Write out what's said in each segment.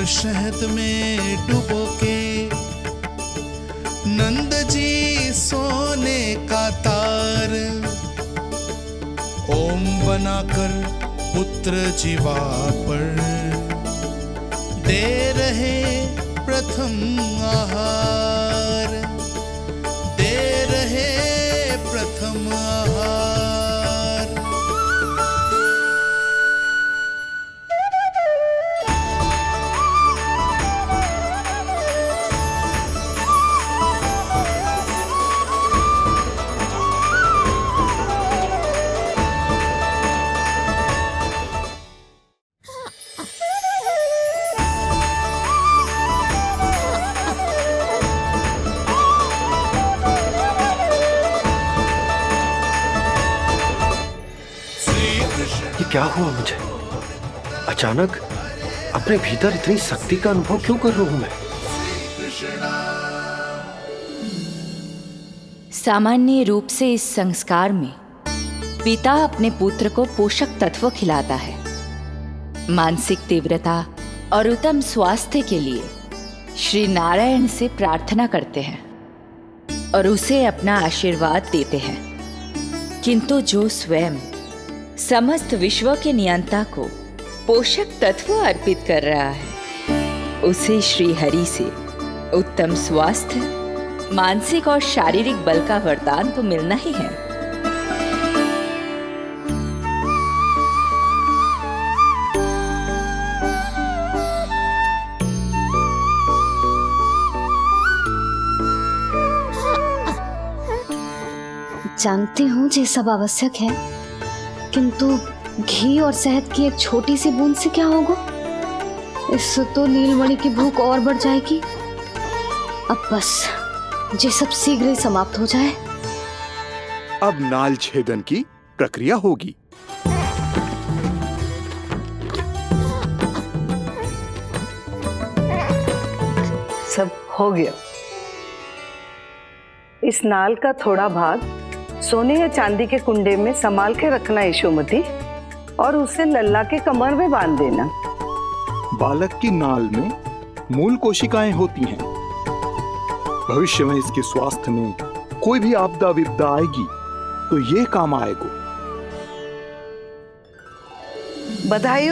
और शहद में डुबो के नंद जी सोने का तार ओम बनाकर पुत्र जीवा पर दे रहे प्रथम आहार, दे रहे प्रथम आहार। क्या हुआ मुझे? अचानक अपने भीतर इतनी शक्ति का अनुभव क्यों कर रहा हूं मैं? सामान्य रूप से इस संस्कार में पिता अपने पुत्र को पोषक तत्व खिलाता है। मानसिक तीव्रता और उत्तम स्वास्थ्य के लिए श्री नारायण से प्रार्थना करते हैं और उसे अपना आशीर्वाद देते हैं। किंतु जो स्वयं समस्त विश्व के नियंता को पोषक तत्व अर्पित कर रहा है, उसे श्री हरि से उत्तम स्वास्थ्य, मानसिक और शारीरिक बल का वरदान तो मिलना ही है। जानती हूँ ये सब आवश्यक है, किंतु घी और शहद की एक छोटी सी बूंद से क्या होगा? इससे तो नीलमणि की भूख और बढ़ जाएगी। अब बस ये सब शीघ्र ही समाप्त हो जाए। अब नाल छेदन की प्रक्रिया होगी। सब हो गया। इस नाल का थोड़ा भाग सोने या चांदी के कुंडे में संभाल के रखना यशोमती, और उसे लल्ला के कमर में बांध देना। बालक की नाल में मूल कोशिकाएं होती हैं। भविष्य में इसके स्वास्थ्य में कोई भी आपदा विपदा आएगी तो ये काम आएगा। बधाई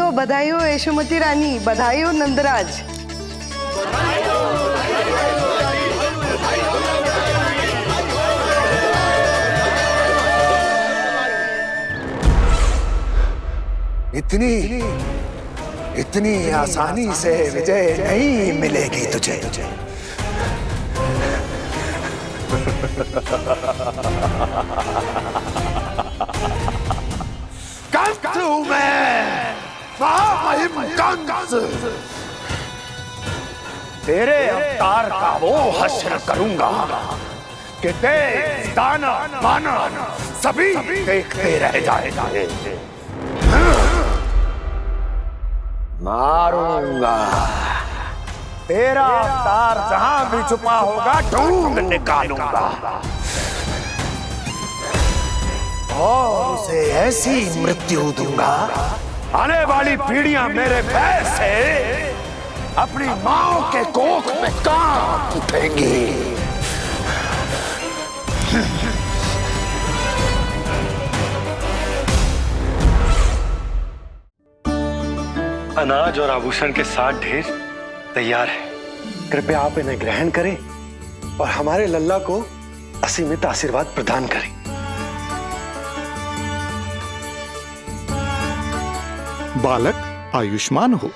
हो यशोमती रानी, बधाई हो नंदराज। इतनी आसानी से विजय नहीं मिलेगी तुझे। कंसु में महामहिम कंस, तेरे अवतार का वो हश्र करूंगा कि देश, दानव, मानव सभी देखते रह जाएंगे। मारूंगा, तेरा अवतार जहां भी छुपा होगा ढूंढ निकालूंगा और उसे ऐसी मृत्यु दूंगा, आने वाली पीढ़ियां मेरे भय से अपनी मां के कोख में कांप उठेंगी। अनाज और आभूषण के साथ ढेर तैयार है। कृपया आप इन्हें ग्रहण करें और हमारे लल्ला को असीमित आशीर्वाद प्रदान करें। बालक आयुष्मान हो,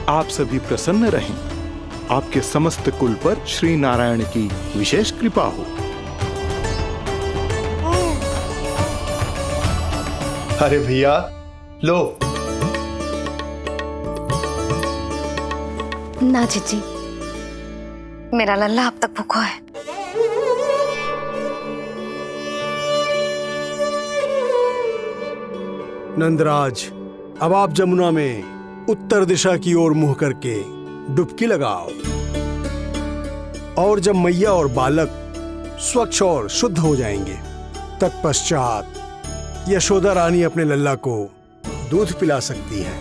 आप सभी प्रसन्न रहें। आपके समस्त कुल पर श्री नारायण की विशेष कृपा हो। अरे भैया लो। ना जीजी, मेरा लल्ला अब तक भूखा है। नंदराज, अब आप जमुना में उत्तर दिशा की ओर मुंह करके डुबकी लगाओ, और जब मैया और बालक स्वच्छ और शुद्ध हो जाएंगे, तत्पश्चात यशोदा रानी अपने लल्ला को दूध पिला सकती है।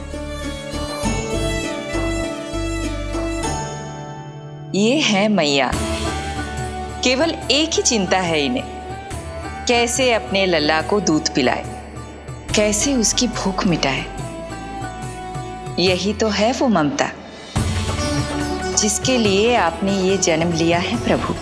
ये है मैया। केवल एक ही चिंता है इन्हें, कैसे अपने लल्ला को दूध पिलाए, कैसे उसकी भूख मिटाए। यही तो है वो ममता जिसके लिए आपने ये जन्म लिया है प्रभु।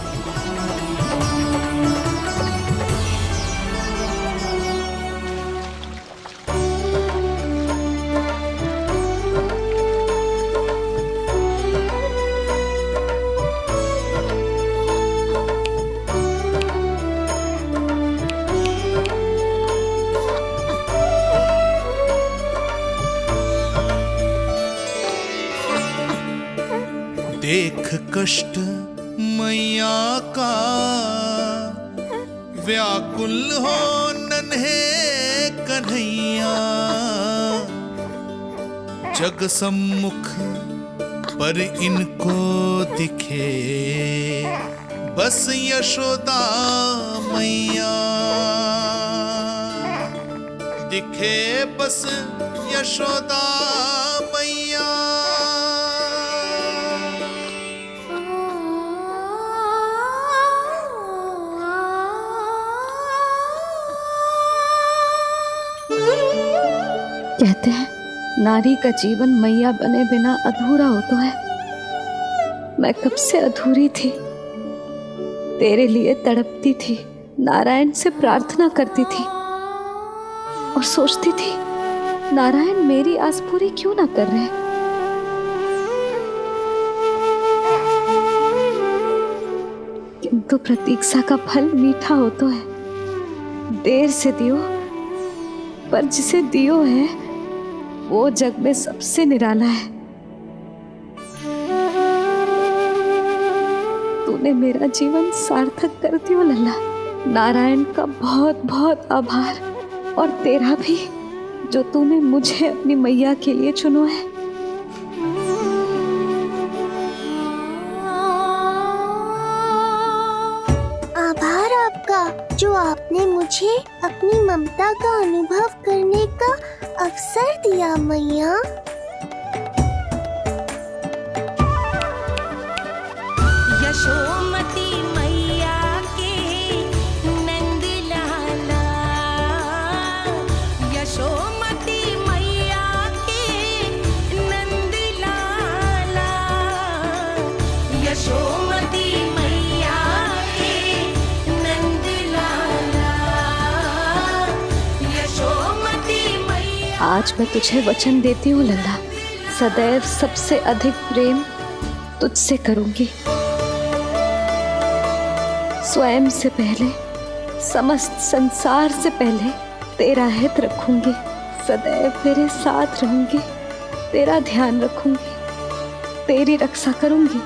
देख कष्ट मैया का, व्याकुल हो नन्हे कन्हैया। जग सम्मुख पर इनको दिखे बस यशोदा मैया, दिखे बस यशोदा मैया। कहते हैं नारी का जीवन मैया बने बिना अधूरा होता है। मैं कब से अधूरी थी, तेरे लिए तड़पती थी, नारायण से प्रार्थना करती थी और सोचती थी नारायण मेरी आस पूरी क्यों ना कर रहे। किंतु प्रतीक्षा का फल मीठा होता है। देर से दियो पर जिसे दियो है वो जग में सबसे निराला है। तूने मेरा जीवन सार्थक कर दियो लल्ला। नारायण का बहुत बहुत आभार, और तेरा भी जो तूने मुझे अपनी मैया के लिए चुनो है। आभार आपका जो आपने मुझे अपनी ममता का अनुभव करने का अवसर दिया मैया। यशोमती मैया के नंद लाला, यशोमती मैया के नंद लाला, यशोमती मैया के नंद लाला, यशोमती मैया। आज मैं तुझे वचन देती हूँ लल्ला, सदैव सबसे अधिक प्रेम तुझसे करूंगी। स्वयं से पहले, समस्त संसार से पहले तेरा हित रखूंगी। सदैव तेरे साथ रहूंगी, तेरा ध्यान रखूंगी, तेरी रक्षा करूंगी।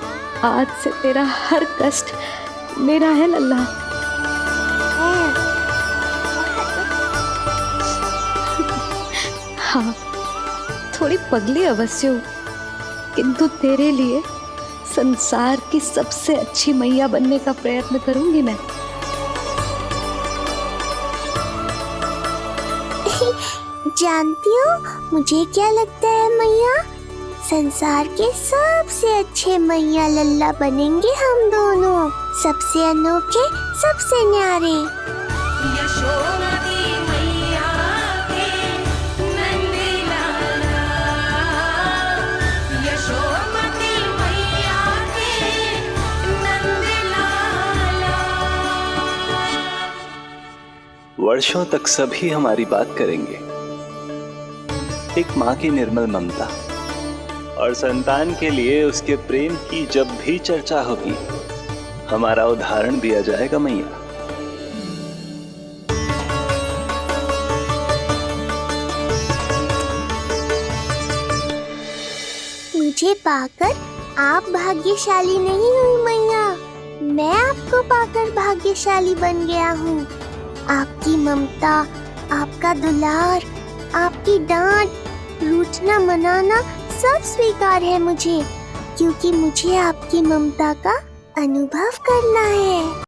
आज से तेरा हर कष्ट मेरा है लल्ला। हाँ, थोड़ी पगली अवश्य हूँ, किंतु तेरे लिए संसार की सबसे अच्छी मैया बनने का प्रयत्न करूंगी मैं। जानती हो मुझे क्या लगता है मैया, संसार के सबसे अच्छे मैया लल्ला बनेंगे हम दोनों, सबसे अनोखे, सबसे न्यारे। यशोमती मैया के नंद लाला, यशोमती मैया के नंद लाला। वर्षों तक सभी हमारी बात करेंगे। एक माँ की निर्मल ममता और संतान के लिए उसके प्रेम की जब भी चर्चा होगी, हमारा उदाहरण दिया जाएगा मैया। मुझे पाकर आप भाग्यशाली नहीं हुई मैया, मैं आपको पाकर भाग्यशाली बन गया हूँ। आपकी ममता, आपका दुलार, आपकी डांट, रूठना मनाना सब स्वीकार है मुझे, क्योंकि मुझे आपकी ममता का अनुभव करना है।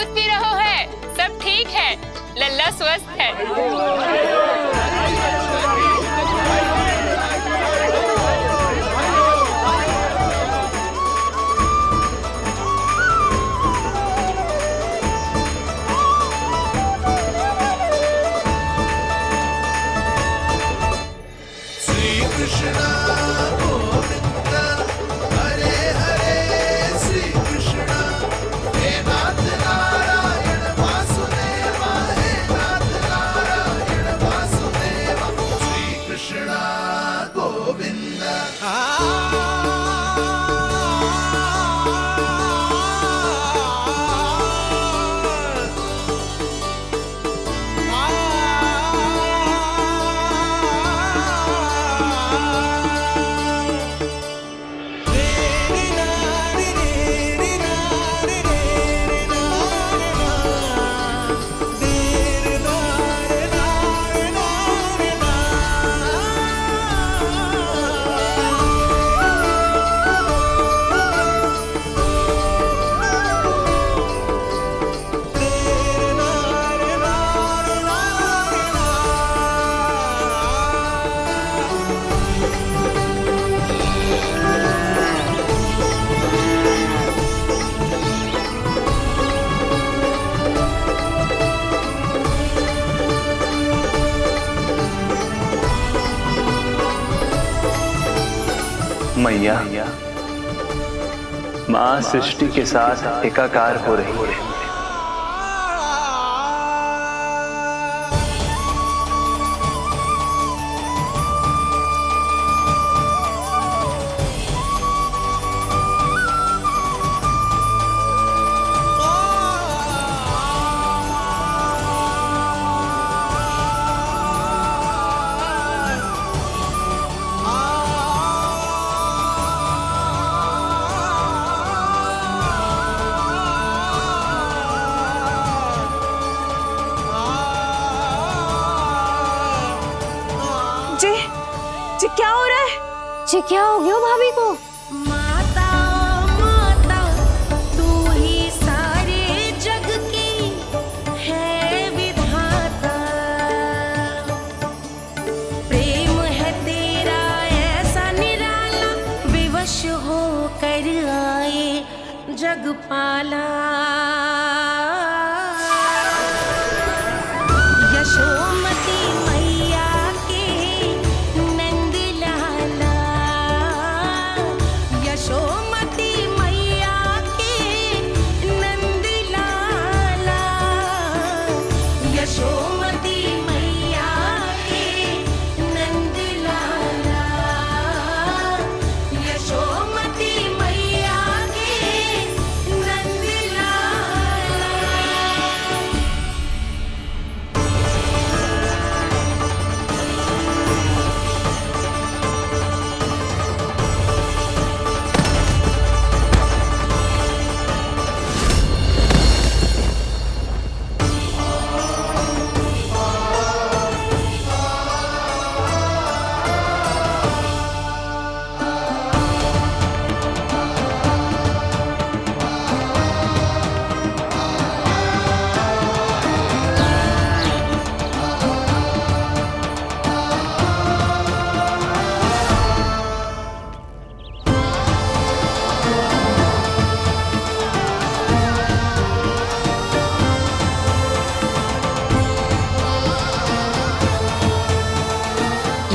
दूध पी रहो है, सब ठीक है, लल्ला स्वस्थ है। श्री कृष्ण गोविंद हरे हरे, श्री कृष्ण हे नाथ नारायण वासुदेवा, हे नाथ नारायण वासुदेवा, श्री कृष्ण गोविंद। मैया, माँ सृष्टि के साथ एकाकार हो रही है। जी क्या हो रहा है? जी क्या हो गया भाभी को? माता माता तू ही सारे जग की है विधाता, प्रेम है तेरा ऐसा निराला, विवश हो कर आए जगपाला। यशोमती मैया के नंद लाला, यशोमती मैया के नंद लाला, यशोमती मैया के नंद लाला, यशोमती मैया के नंद लाला।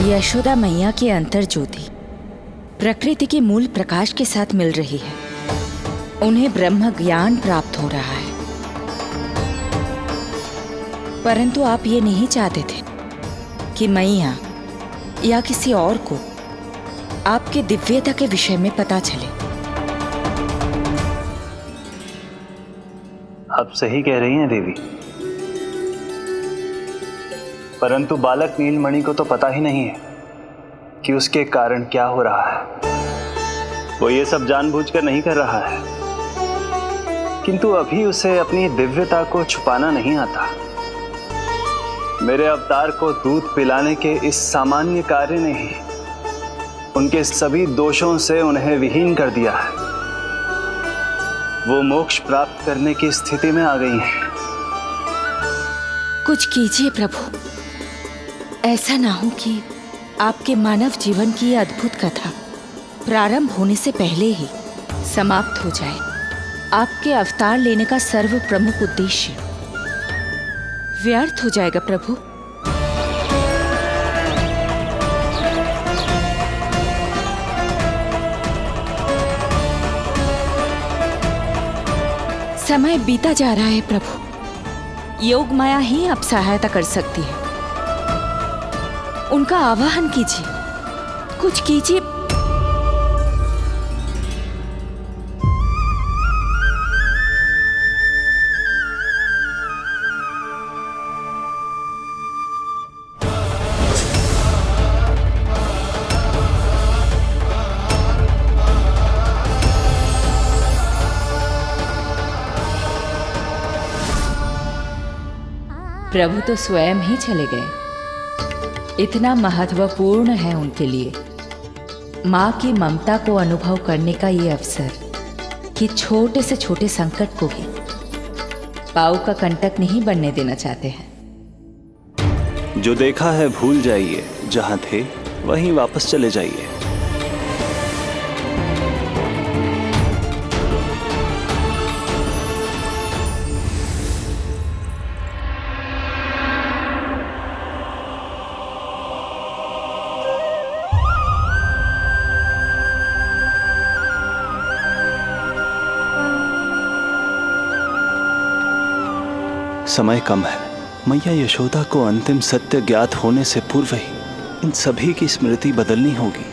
यशोदा मैया की अंतर ज्योति प्रकृति के मूल प्रकाश के साथ मिल रही है। उन्हें ब्रह्म ज्ञान प्राप्त हो रहा है, परंतु आप ये नहीं चाहते थे कि मैया या किसी और को आपके दिव्यता के विषय में पता चले। आप सही कह रही हैं देवी, परंतु बालक नीलमणि को तो पता ही नहीं है कि उसके कारण क्या हो रहा है। वो ये सब जानबूझकर नहीं कर रहा है, किंतु अभी उसे अपनी दिव्यता को छुपाना नहीं आता। मेरे अवतार को दूध पिलाने के इस सामान्य कार्य ने ही उनके सभी दोषों से उन्हें विहीन कर दिया है। वो मोक्ष प्राप्त करने की स्थिति में आ गई हैं। कुछ कीजिए प्रभु, ऐसा ना हो कि आपके मानव जीवन की यह अद्भुत कथा प्रारंभ होने से पहले ही समाप्त हो जाए। आपके अवतार लेने का सर्व प्रमुख उद्देश्य व्यर्थ हो जाएगा प्रभु। समय बीता जा रहा है प्रभु, योग माया ही अब सहायता कर सकती है। उनका आवाहन कीजिए, कुछ कीजिए। प्रभु तो स्वयं ही चले गए। इतना महत्वपूर्ण है उनके लिए माँ की ममता को अनुभव करने का ये अवसर कि छोटे से छोटे संकट को भी पाँव का कंटक नहीं बनने देना चाहते हैं। जो देखा है भूल जाइए, जहां थे वहीं वापस चले जाइए। समय कम है। मैया यशोदा को अंतिम सत्य ज्ञात होने से पूर्व ही इन सभी की स्मृति बदलनी होगी।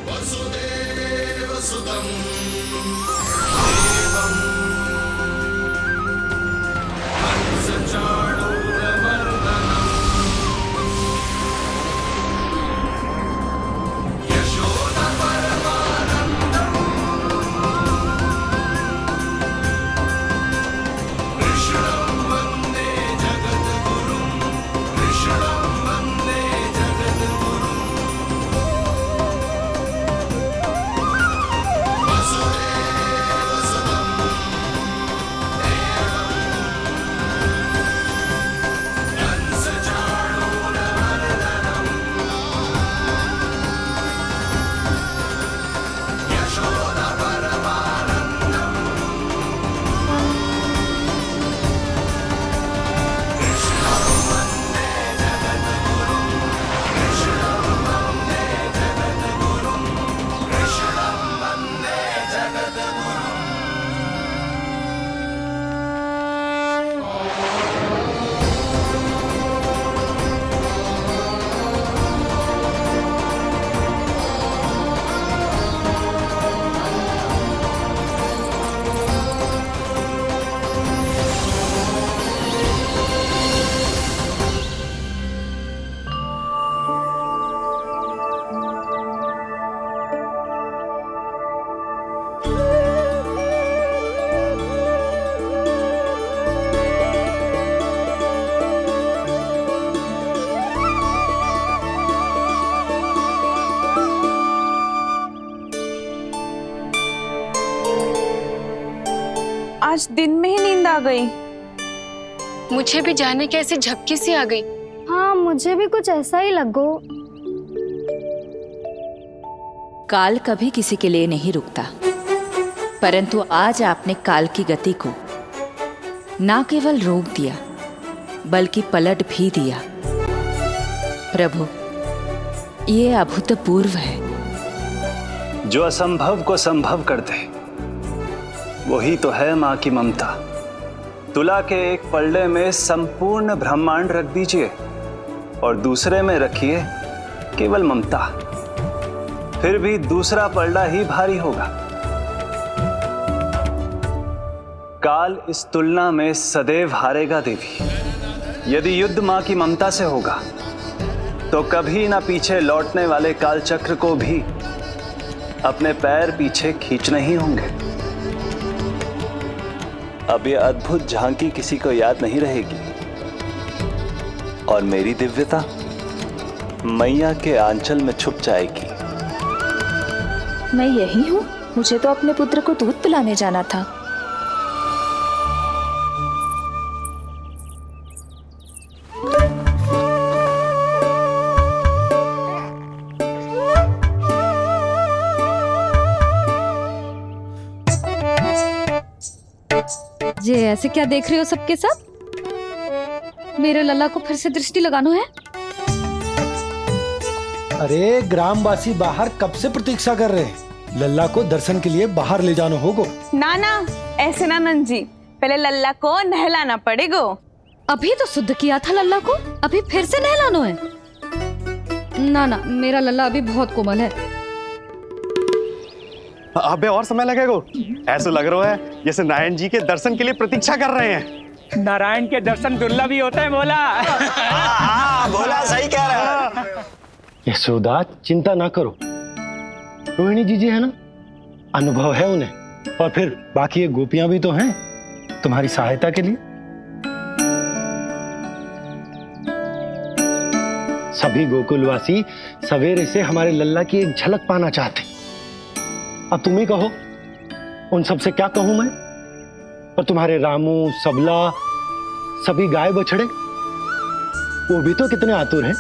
आज दिन में ही नींद आ गई। मुझे भी जाने कैसी झपकी सी आ गई। हाँ, मुझे भी कुछ ऐसा ही लगो। काल कभी किसी के लिए नहीं रुकता, परंतु आज आपने काल की गति को ना केवल रोक दिया बल्कि पलट भी दिया। प्रभु, ये अभूतपूर्व है। जो असंभव को संभव कर दे वही तो है माँ की ममता। तुला के एक पल्ले में संपूर्ण ब्रह्मांड रख दीजिए और दूसरे में रखिए केवल ममता, फिर भी दूसरा पल्ला ही भारी होगा। काल इस तुलना में सदैव हारेगा देवी। यदि युद्ध माँ की ममता से होगा तो कभी ना पीछे लौटने वाले काल चक्र को भी अपने पैर पीछे खींचने ही होंगे। अब यह अद्भुत झांकी किसी को याद नहीं रहेगी और मेरी दिव्यता मैया के आंचल में छुप जाएगी। मैं यही हूँ। मुझे तो अपने पुत्र को दूध पिलाने जाना था। ये ऐसे क्या देख रहे हो सबके सब? मेरे लल्ला को फिर से दृष्टि लगानो है? अरे ग्रामवासी बाहर कब से प्रतीक्षा कर रहे हैं, लल्ला को दर्शन के लिए बाहर ले जाना होगा। ना ना, ऐसे ना नंद जी, पहले लल्ला को नहलाना पड़ेगा। अभी तो शुद्ध किया था लल्ला को, अभी फिर से नहलानो है? ना ना, मेरा लल्ला अभी बहुत कोमल है। अबे और समय लगेगा। ऐसा लग रहा है जैसे नारायण जी के दर्शन के लिए प्रतीक्षा कर रहे हैं। नारायण के दर्शन दुर्लभ ही होते हैं बोला। बोला सही कह रहा है। यशोदा चिंता ना करो, रोहिणी जी है ना, अनुभव है उन्हें, और फिर बाकी ये गोपियां भी तो हैं तुम्हारी सहायता के लिए। सभी गोकुलवासी सवेरे से हमारे लल्ला की एक झलक पाना चाहते। अब तुम ही कहो, उन सब से क्या कहूं मैं? और तुम्हारे रामू, सबला, सभी गाय बछड़े, वो भी तो कितने आतुर हैं।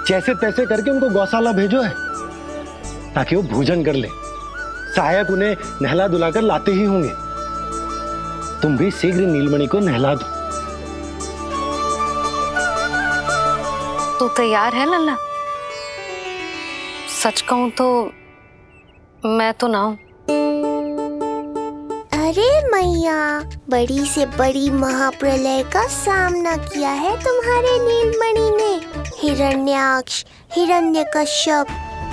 जैसे तैसे करके उनको गौशाला भेजो है ताकि वो भोजन कर ले। सहायक उन्हें नहला धुलाकर लाते ही होंगे। तुम भी शीघ्र नीलमणि को नहला दो। तो तैयार है लल्ला? सच कहूं तो मैं तो ना हूं। अरे मैया, बड़ी से बड़ी महाप्रलय का सामना किया है तुम्हारे नीलमणि ने। हिरण्याक्ष, हिरण्यकश्यप,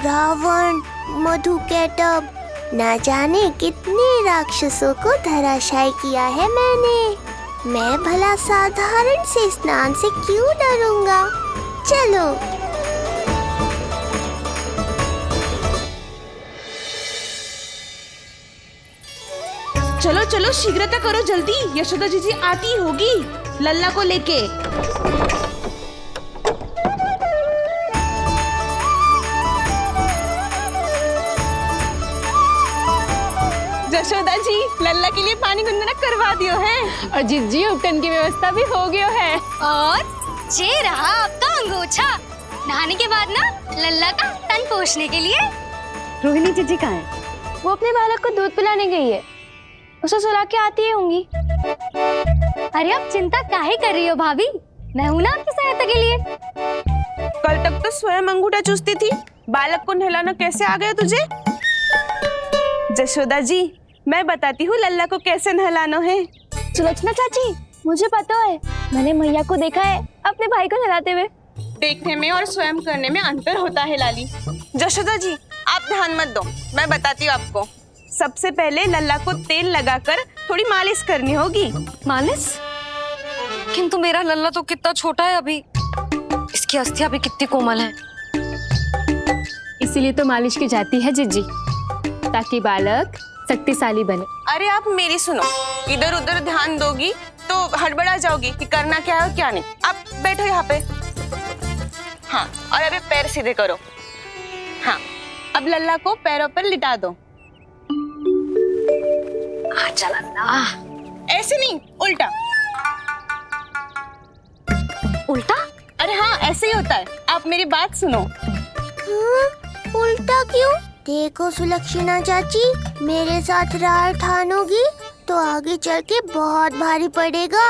रावण, मधुकैटभ, ना जाने कितने राक्षसों को धराशायी किया है मैंने। मैं भला साधारण से स्नान से क्यों डरूंगा? चलो। चलो चलो, शीघ्रता करो जल्दी, यशोदा जी आती होगी लल्ला को लेके। यशोदा जी, लल्ला के लिए पानी गुनगुना करवा दियो है, और जिज्जी उपटन की व्यवस्था भी हो गयो है। और ये रहा आपका अंगोछा, नहाने के बाद ना लल्ला का तन पोंछने के लिए। रोहिणी जीजी कहाँ है? वो अपने बालक को दूध पिलाने गई है, उसे सुला के आती होंगी। अरे आप चिंता काहे कर रही हो भाभी, मैं हूं ना आपकी सहायता के लिए। कल तक तो स्वयं अंगूठा चूसती थी, बालक को नहलाना कैसे आ गया तुझे? यशोदा जी, मैं बताती हूँ लल्ला को कैसे नहलाना है। सुलक्षणा चाची, मुझे पता है, मैंने मैया को देखा है अपने भाई को नहलाते हुए। देखने में और स्वयं करने में अंतर होता है लाली। यशोदा जी, आप ध्यान मत दो, मैं बताती हूँ आपको। सबसे पहले लल्ला को तेल लगाकर थोड़ी मालिश करनी होगी। मालिश? किंतु मेरा लल्ला तो कितना छोटा है अभी, इसकी अस्थियां भी कितनी कोमल हैं। इसीलिए तो मालिश की जाती है जिज्जी, ताकि बालक शक्तिशाली बने। अरे आप मेरी सुनो, इधर उधर ध्यान दोगी तो हड़बड़ा जाओगी कि करना क्या है और क्या नहीं। आप बैठो यहाँ पे। हाँ, और अभी पैर सीधे करो। हाँ, अब लल्ला को पैरों पर लिटा दो। चला ना, ऐसे नहीं, उल्टा। उल्टा? अरे हाँ, ऐसे ही होता है, आप मेरी बात सुनो। हाँ, उल्टा क्यों? देखो सुलक्षणा चाची, मेरे साथ राह ठानोगी तो आगे चल के बहुत भारी पड़ेगा।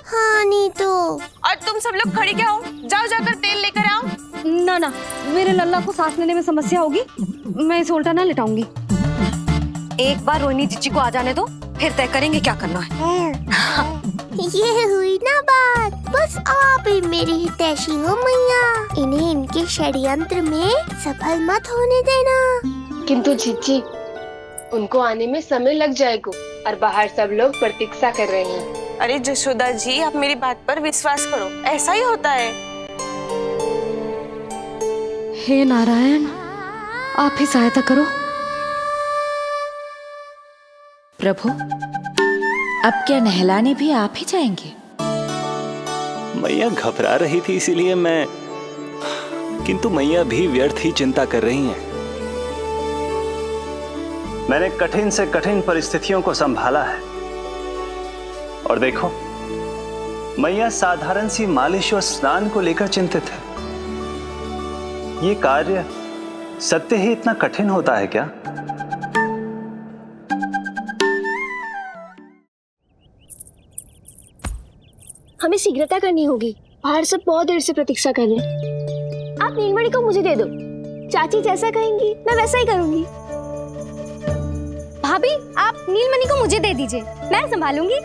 हाँ नहीं तो। और तुम सब लोग खड़े क्या हो? जाओ जाकर तेल लेकर आओ। ना ना, मेरे लल्ला को सांस लेने में समस्या होगी, मैं इसे उल्टा ना लिटाऊंगी। एक बार रोहिणी जीजी को आ जाने दो, फिर तय करेंगे क्या करना है। ये हुई ना बात, बस आप ही मेरी हितैषी हो मैया, इन्हें इनके षड्यंत्र में सफल मत होने देना। किंतु जीजी, उनको आने में समय लग जाएगा और बाहर सब लोग प्रतीक्षा कर रहे हैं। अरे यशोदा जी, आप मेरी बात पर विश्वास करो, ऐसा ही होता है। हे नारायण, आप ही सहायता करो। प्रभु, अब क्या नहलाने भी आप ही जाएंगे? मैया घबरा रही थी इसीलिए मैं, किंतु मैया भी व्यर्थ ही चिंता कर रही हैं। मैंने कठिन से कठिन परिस्थितियों को संभाला है और देखो, मैया साधारण सी मालिश और स्नान को लेकर चिंतित है। ये कार्य सत्य ही इतना कठिन होता है क्या? हमें शीघ्रता करनी होगी। बाहर सब बहुत देर से प्रतीक्षा कर रहे हैं। आप नीलमणि को मुझे दे दो। चाची जैसा कहेंगी मैं वैसा ही करूंगी। भाभी आप नीलमणि को मुझे दे दीजिए, मैं संभालूंगी।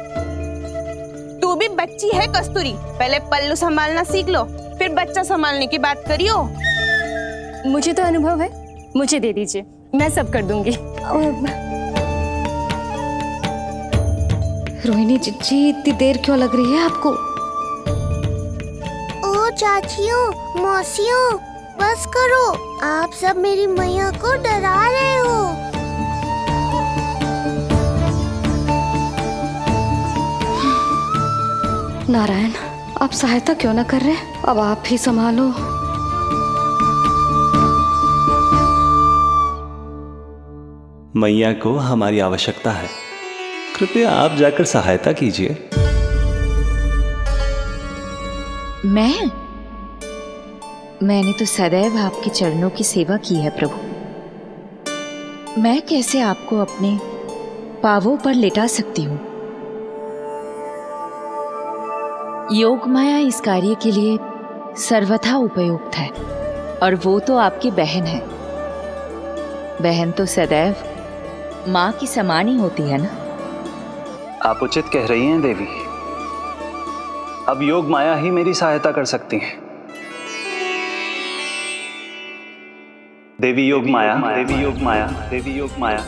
तू भी बच्ची है कस्तूरी, पहले पल्लू संभालना सीख लो, फिर बच्चा संभालने की बात करियो। मुझे तो अनुभव है, मुझे दे दीजिए, मैं सब कर दूंगी। रोहिणी जी इतनी देर क्यों लग रही है आपको? ओ चाचियों मौसियों, बस करो, आप सब मेरी मैया को डरा रहे हो। नारायण, आप सहायता क्यों ना कर रहे? अब आप ही संभालो। मैया को हमारी आवश्यकता है, कृपया आप जाकर सहायता कीजिए। मैंने तो सदैव आपके चरणों की सेवा की है प्रभु। मैं कैसे आपको अपने पांवों पर लेटा सकती हूँ? योग माया इस कार्य के लिए सर्वथा उपयुक्त है, और वो तो आपकी बहन है। बहन तो सदैव माँ की समान ही होती है ना। आप उचित कह रही हैं देवी। अब योग माया ही मेरी सहायता कर सकती हैं। देवी योग माया, देवी योग माया, देवी योग माया।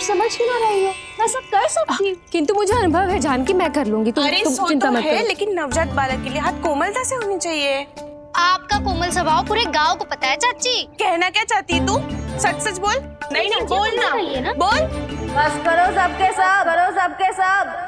समझ क्यों ना रही हो? मैं सब कर सकती हूँ। किंतु मुझे अनुभव है जानकी, मैं कर लूंगी। तुम चिंता मत करो। लेकिन नवजात बालक के लिए हाथ कोमलता से होनी चाहिए। आपका कोमल स्वभाव पूरे गांव को पता है चाची। कहना क्या चाहती है तू? सच सच बोल। नहीं बोलना, बोल। बस करो सबके सब, करो सबके सब।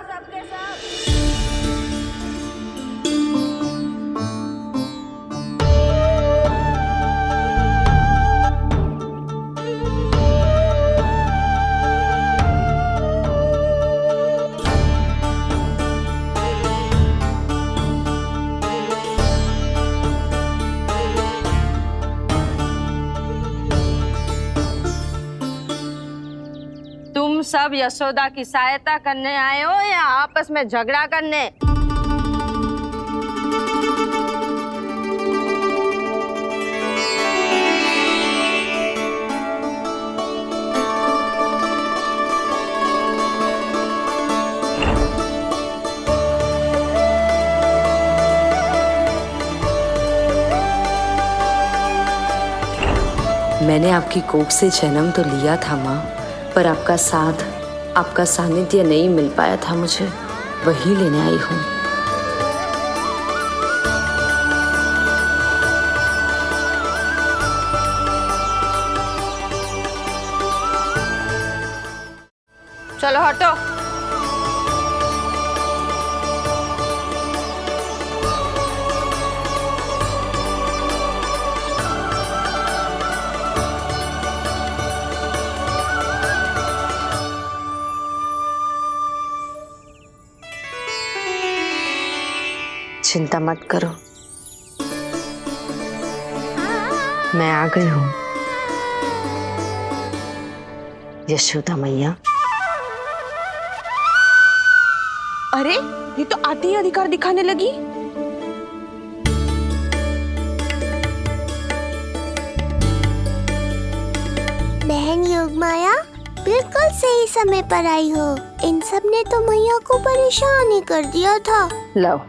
सब यशोदा की सहायता करने आए हो या आपस में झगड़ा करने? मैंने आपकी कोख से जन्म तो लिया था माँ, पर आपका साथ, आपका सानिध्य नहीं मिल पाया था मुझे, वही लेने आई हूँ। चलो हटो। चिंता मत करो, मैं आ गई हूँ यशोदा मैया। अरे ये तो आते ही अधिकार दिखाने लगी। बहन योगमाया बिल्कुल सही समय पर आई हो। इन सब ने तो मैया को परेशान ही कर दिया था। लो,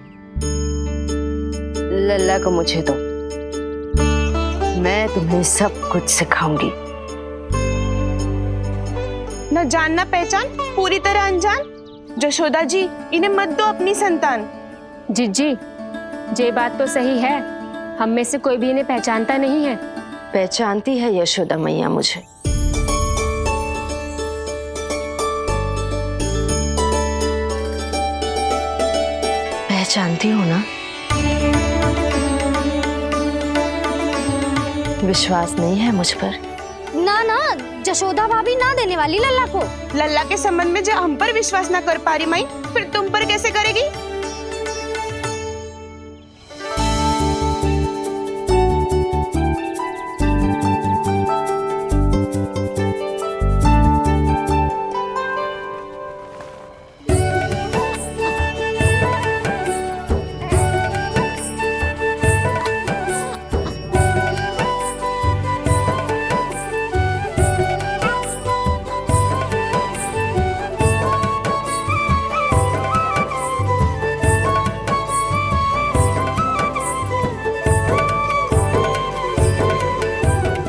लल्ला को मुझे दो, मैं तुम्हें सब कुछ सिखाऊंगी। न जान न पहचान, पूरी तरह अनजान। यशोदा जी, इन्हें मत दो अपनी संतान। जीजी, ये बात तो सही है, हम में से कोई भी इन्हें पहचानता नहीं है। पहचानती है यशोदा मैया मुझे। पहचानती हो ना? विश्वास नहीं है मुझ पर? ना ना, जशोदा भाभी ना देने वाली लल्ला को। लल्ला के संबंध में जो हम पर विश्वास ना कर पा रही माई, फिर तुम पर कैसे करेगी?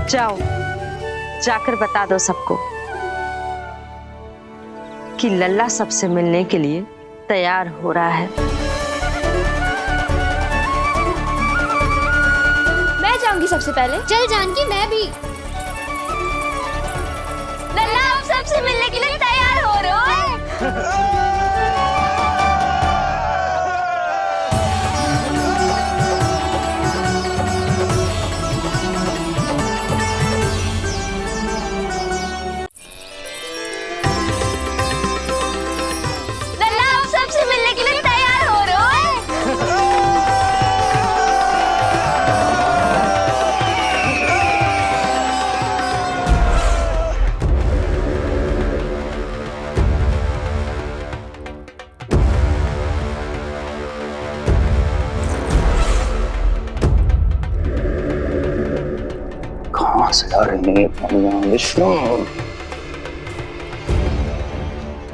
जाओ, जाकर बता दो सबको कि लल्ला सबसे मिलने के लिए तैयार हो रहा है। मैं जाऊंगी सबसे पहले। चल जानकी, मैं भी। लल्ला आप सबसे मिलने के लिए तैयार हो रहे हो? विष्णु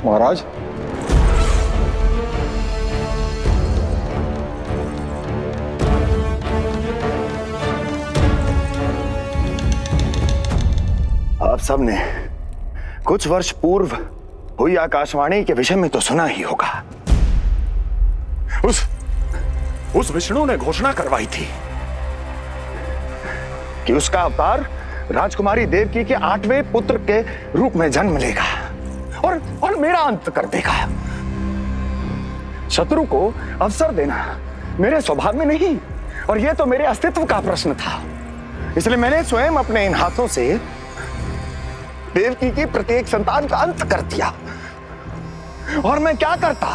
महाराज, आप सबने कुछ वर्ष पूर्व हुई आकाशवाणी के विषय में तो सुना ही होगा। उस विष्णु ने घोषणा करवाई थी कि उसका अवतार राजकुमारी देवकी के 8वें पुत्र के रूप में जन्म लेगा और मेरा अंत कर देगा। शत्रु को अवसर देना मेरे स्वभाव में नहीं, और यह तो मेरे अस्तित्व का प्रश्न था। इसलिए मैंने स्वयं अपने इन हाथों से देवकी की प्रत्येक संतान का अंत कर दिया। और मैं क्या करता?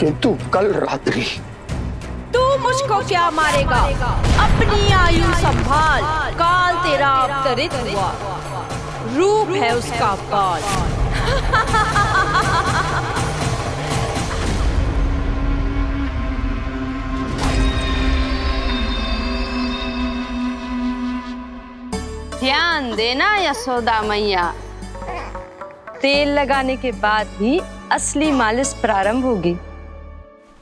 किंतु कल रात्रि तू मुझको क्या मारेगा? अपनी आयु संभाल, काल तेरा अवतरित हुआ, रूप है उसका काल। ध्यान देना यशोदा मैया, तेल लगाने के बाद ही असली मालिश प्रारंभ होगी।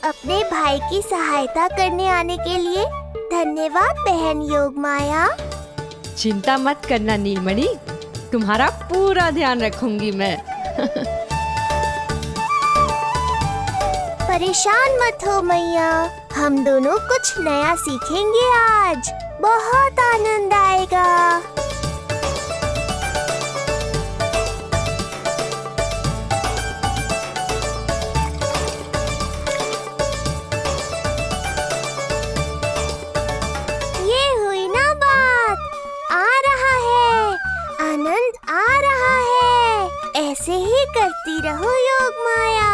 अपने भाई की सहायता करने आने के लिए धन्यवाद बहन योगमाया। चिंता मत करना नीलमणि, तुम्हारा पूरा ध्यान रखूंगी मैं। परेशान मत हो मैया, हम दोनों कुछ नया सीखेंगे आज। बहुत आनंद आएगा। करती रहो योगमाया।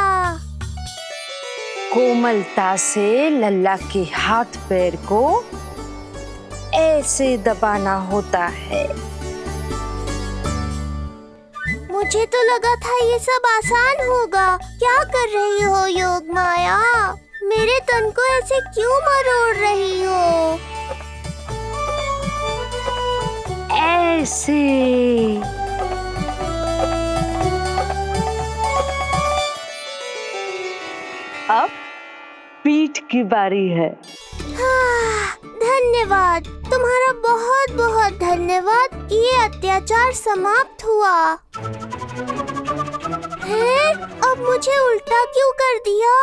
कोमलता से लल्ला के हाथ पैर को ऐसे दबाना होता है। मुझे तो लगा था ये सब आसान होगा। क्या कर रही हो योगमाया? मेरे तन को ऐसे क्यों मरोड़ रही हो? ऐसे अब पीठ की बारी है। हाँ, धन्यवाद, तुम्हारा बहुत बहुत धन्यवाद। ये अत्याचार समाप्त हुआ है। अब मुझे उल्टा क्यों कर दिया?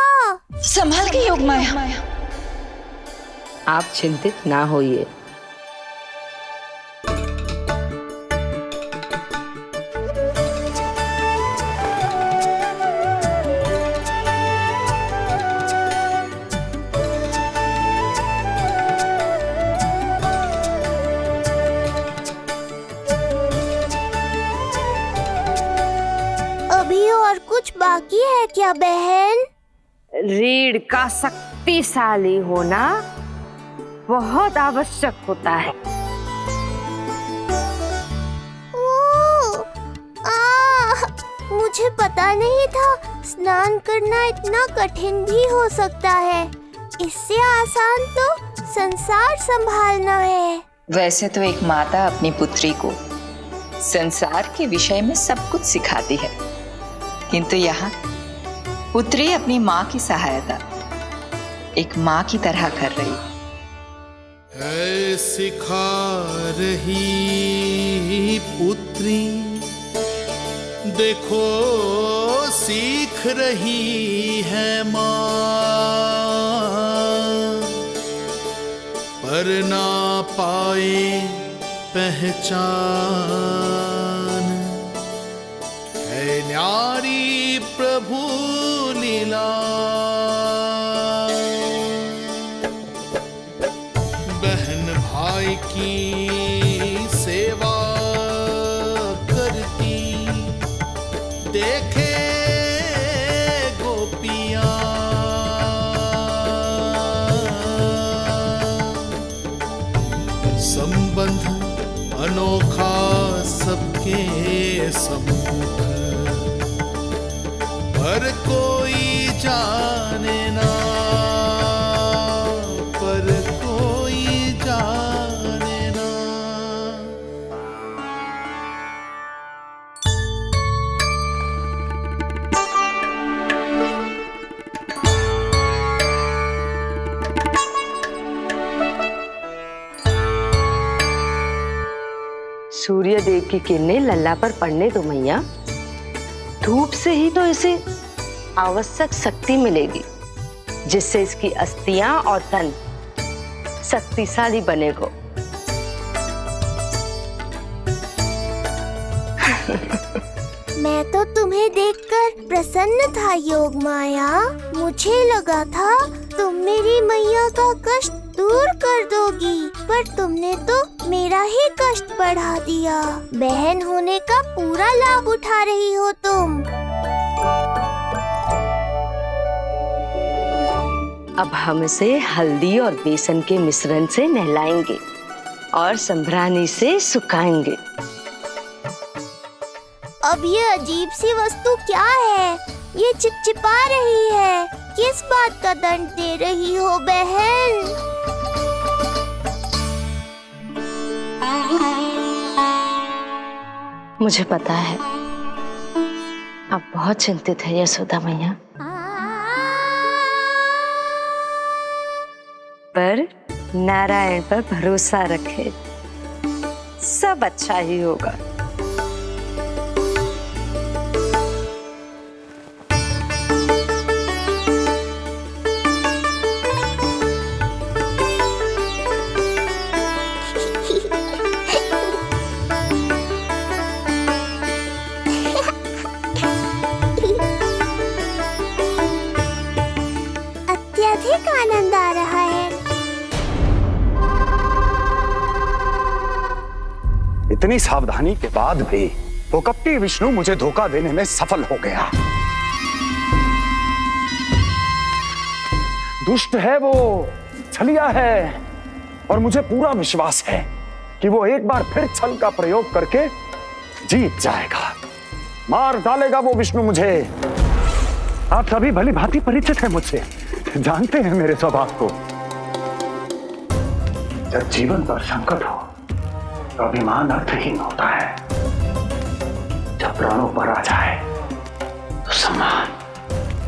संभाल के योगमाया। आप चिंतित ना होइए। बाकी है क्या बहन? रीढ़ का शक्तिशाली होना बहुत आवश्यक होता है। मुझे पता नहीं था स्नान करना इतना कठिन भी हो सकता है। इससे आसान तो संसार संभालना है। वैसे तो एक माता अपनी पुत्री को संसार के विषय में सब कुछ सिखाती है, किंतु यहाँ पुत्री अपनी माँ की सहायता एक माँ की तरह कर रही है। सिखा रही पुत्री, देखो सीख रही है माँ, पर ना पाए पहचान, है न्यारी प्रभु लीला। बहन भाई की सेवा करती, देखे गोपियां, संबंध अनोखा सबके सम्मुख, पर कोई जाने ना, पर कोई जाने ना। सूर्य देव की किरणें लल्ला पर पड़ने दो मैया। धूप से ही तो इसे आवश्यक शक्ति मिलेगी, जिससे इसकी अस्थियां और तन शक्तिशाली बनेगा। मैं तो तुम्हें देखकर प्रसन्न था योग माया। मुझे लगा था तुम मेरी मैया का कष्ट दूर कर दोगी, पर तुमने तो मेरा ही कष्ट बढ़ा दिया। बहन होने का पूरा लाभ उठा रही हो तुम। अब हम इसे हल्दी और बेसन के मिश्रण से नहलाएंगे और संभरानी से सुखाएंगे। अब ये अजीब सी वस्तु क्या है? ये चिपचिपा रही है। किस बात का दंड दे रही हो बहन? मुझे पता है आप बहुत चिंतित है यशोदा मैया, पर नारायण पर भरोसा रखे, सब अच्छा ही होगा। अत्यधिक आनंद आ रहा है। इतनी सावधानी के बाद भी वो कपटी विष्णु मुझे धोखा देने में सफल हो गया। दुष्ट है वो, छलिया है, और मुझे पूरा विश्वास है कि वो एक बार फिर छल का प्रयोग करके जीत जाएगा, मार डालेगा वो विष्णु मुझे। आप सभी भली भांति परिचित हैं मुझसे, जानते हैं मेरे स्वभाव को। जब जीवन पर संकट हो तो अभिमान अर्थहीन होता है, जब प्राणों पर आ जाए तो सम्मान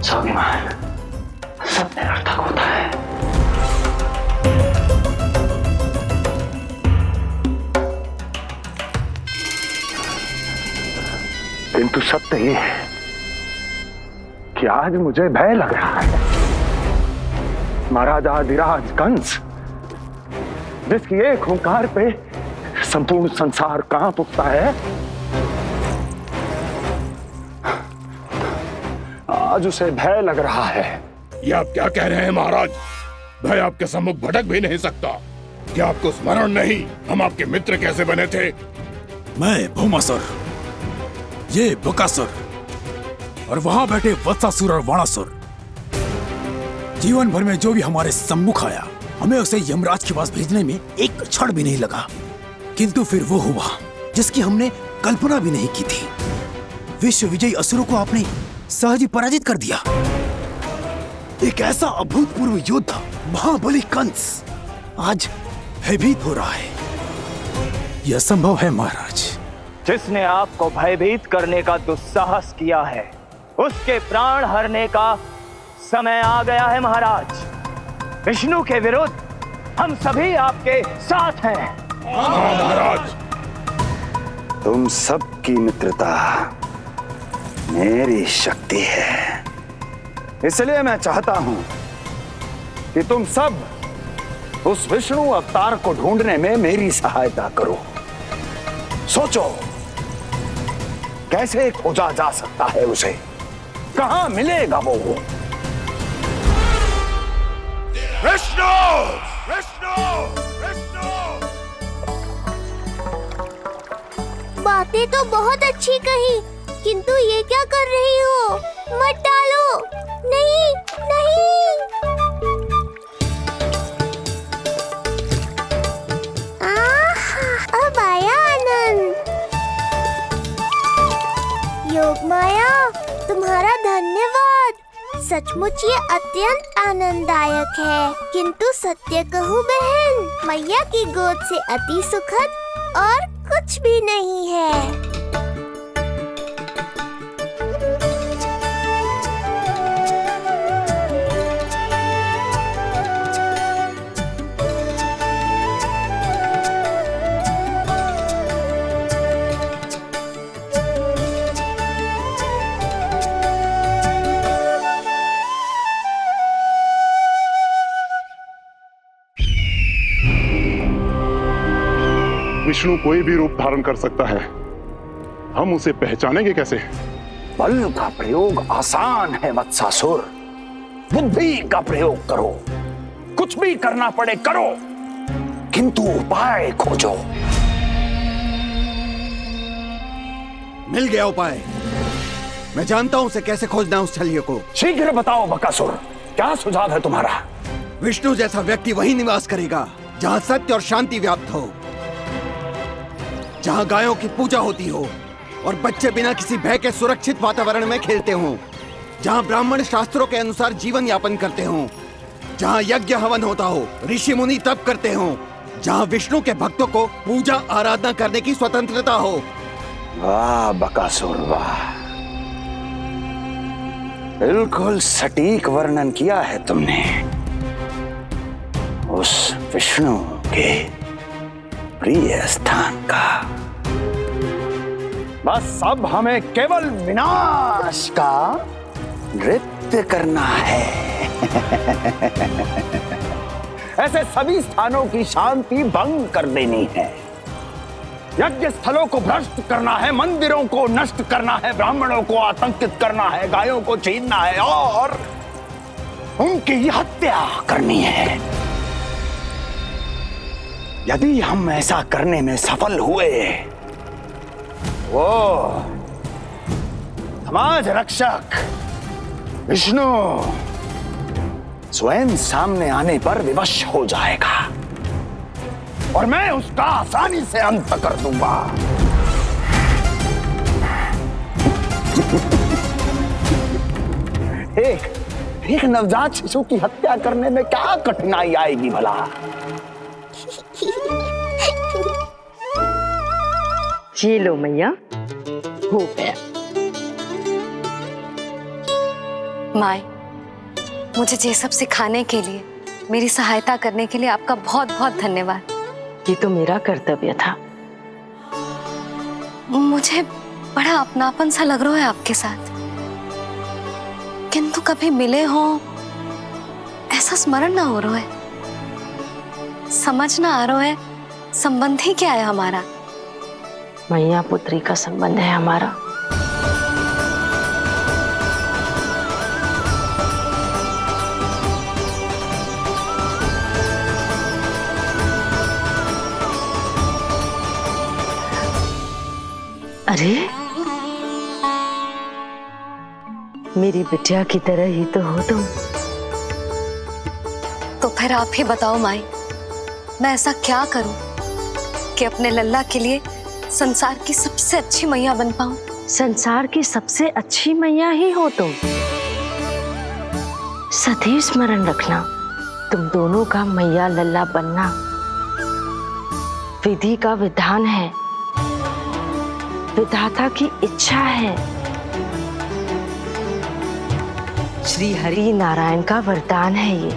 स्वाभिमान सब निरर्थक होता है। किंतु सत्य ये है कि आज मुझे भय लग रहा है। महाराजाधिराज कंस, जिसकी एक हुंकार पे संपूर्ण संसार कांप उठता है, आज उसे भय लग रहा है। ये आप क्या कह रहे हैं महाराज? भय आपके सम्मुख भटक भी नहीं सकता। क्या आपको स्मरण नहीं हम आपके मित्र कैसे बने थे? मैं भौमासुर, ये बकासुर, और वहां बैठे वत्सासुर और वाणासुर। जीवन भर में जो भी हमारे सम्मुख आया, हमें उसे यमराज के पास भेजने में एक क्षण भी नहीं लगा। किंतु फिर वो हुआ जिसकी हमने कल्पना भी नहीं की थी। विश्व विजयी असुरों को आपने सहज ही पराजित कर दिया। एक ऐसा अभूतपूर्व योद्धा महाबली कंस आज भयभीत हो रहा है। यह संभव है महाराज। जिसने आपको भयभीत करने का दुस्साहस किया है, उसके प्राण हरने का समय आ गया है महाराज। विष्णु के विरुद्ध हम सभी आपके साथ हैं। महाराज, तुम सबकी मित्रता मेरी शक्ति है, इसलिए मैं चाहता हूं कि तुम सब उस विष्णु अवतार को ढूंढने में मेरी सहायता करो। सोचो कैसे खोजा जा सकता है उसे, कहां मिलेगा वो? विष्णु! विष्णु! विष्णु! बातें तो बहुत अच्छी कही, किंतु ये क्या कर रही हो? मत डालो। नहीं नहीं। अब आया आनंद। योग माया, तुम्हारा धन्यवाद। सचमुच ये अत्यंत आनंददायक है। किंतु सत्य कहूँ बहन, मैया की गोद से अति सुखद और कुछ भी नहीं है। विष्णु कोई भी रूप धारण कर सकता है, हम उसे पहचानेंगे कैसे? बल का प्रयोग आसान है वत्सासुर, बुद्धि का प्रयोग करो। कुछ भी करना पड़े करो, किंतु उपाय खोजो। मिल गया उपाय। मैं जानता हूं उसे कैसे खोजना है, उस छलिए को। शीघ्र बताओ बकासुर, क्या सुझाव है तुम्हारा? विष्णु जैसा व्यक्ति वहीं निवास करेगा जहां सत्य और शांति व्याप्त हो, जहां गायों की पूजा होती हो और बच्चे बिना किसी भय के सुरक्षित वातावरण में खेलते हों, जहां ब्राह्मण शास्त्रों के अनुसार जीवन यापन करते हों, जहां यज्ञ हवन होता हो, ऋषि मुनि तप करते हों, जहां विष्णु के भक्तों को पूजा आराधना करने की स्वतंत्रता हो। वाह बकासुर वाह, बिल्कुल सटीक वर्णन किया है तुमने उस विष्णु के प्रिय स्थान का। बस अब हमें केवल विनाश का नृत्य करना है। ऐसे सभी स्थानों की शांति भंग कर देनी है। यज्ञ स्थलों को भ्रष्ट करना है, मंदिरों को नष्ट करना है, ब्राह्मणों को आतंकित करना है, गायों को छीनना है और उनकी हत्या करनी है। यदि हम ऐसा करने में सफल हुए, वो समाज रक्षक विष्णु स्वयं सामने आने पर विवश हो जाएगा और मैं उसका आसानी से अंत कर दूंगा। एक नवजात शिशु की हत्या करने में क्या कठिनाई आएगी भला? ये लो मैया, हो गया। माय, मुझे ये सब सिखाने के लिए, मेरी सहायता करने के लिए आपका बहुत बहुत धन्यवाद। ये तो मेरा कर्तव्य था। मुझे बड़ा अपनापन सा लग रहा है आपके साथ, किंतु कभी मिले हो ऐसा स्मरण ना हो रहा है। समझ ना आ रहा है संबंध ही क्या है हमारा। मैया पुत्री का संबंध है हमारा। अरे मेरी बिटिया की तरह ही तो हो तुम। तो फिर आप ही बताओ माई, मैं ऐसा क्या करूं कि अपने लल्ला के लिए संसार की सबसे अच्छी मैया बन पाऊं? संसार की सबसे अच्छी मैया ही हो तुम। सदैव स्मरण रखना, तुम दोनों का मैया लल्ला बनना विधि का विधान है, विधाता की इच्छा है, श्री हरि नारायण का वरदान है ये।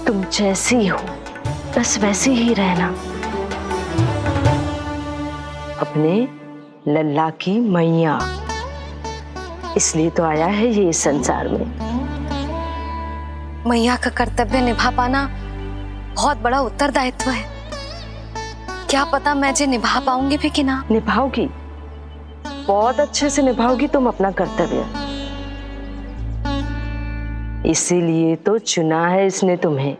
तुम जैसी हो बस वैसी ही रहना, अपने लल्ला की मैया। इसलिए तो आया है ये इस संसार में। मैया का कर्तव्य निभा पाना बहुत बड़ा उत्तरदायित्व है। क्या पता मैं जे निभा पाऊंगी भी कि ना। निभाओगी, बहुत अच्छे से निभाओगी तुम अपना कर्तव्य। इसीलिए तो चुना है इसने तुम्हें।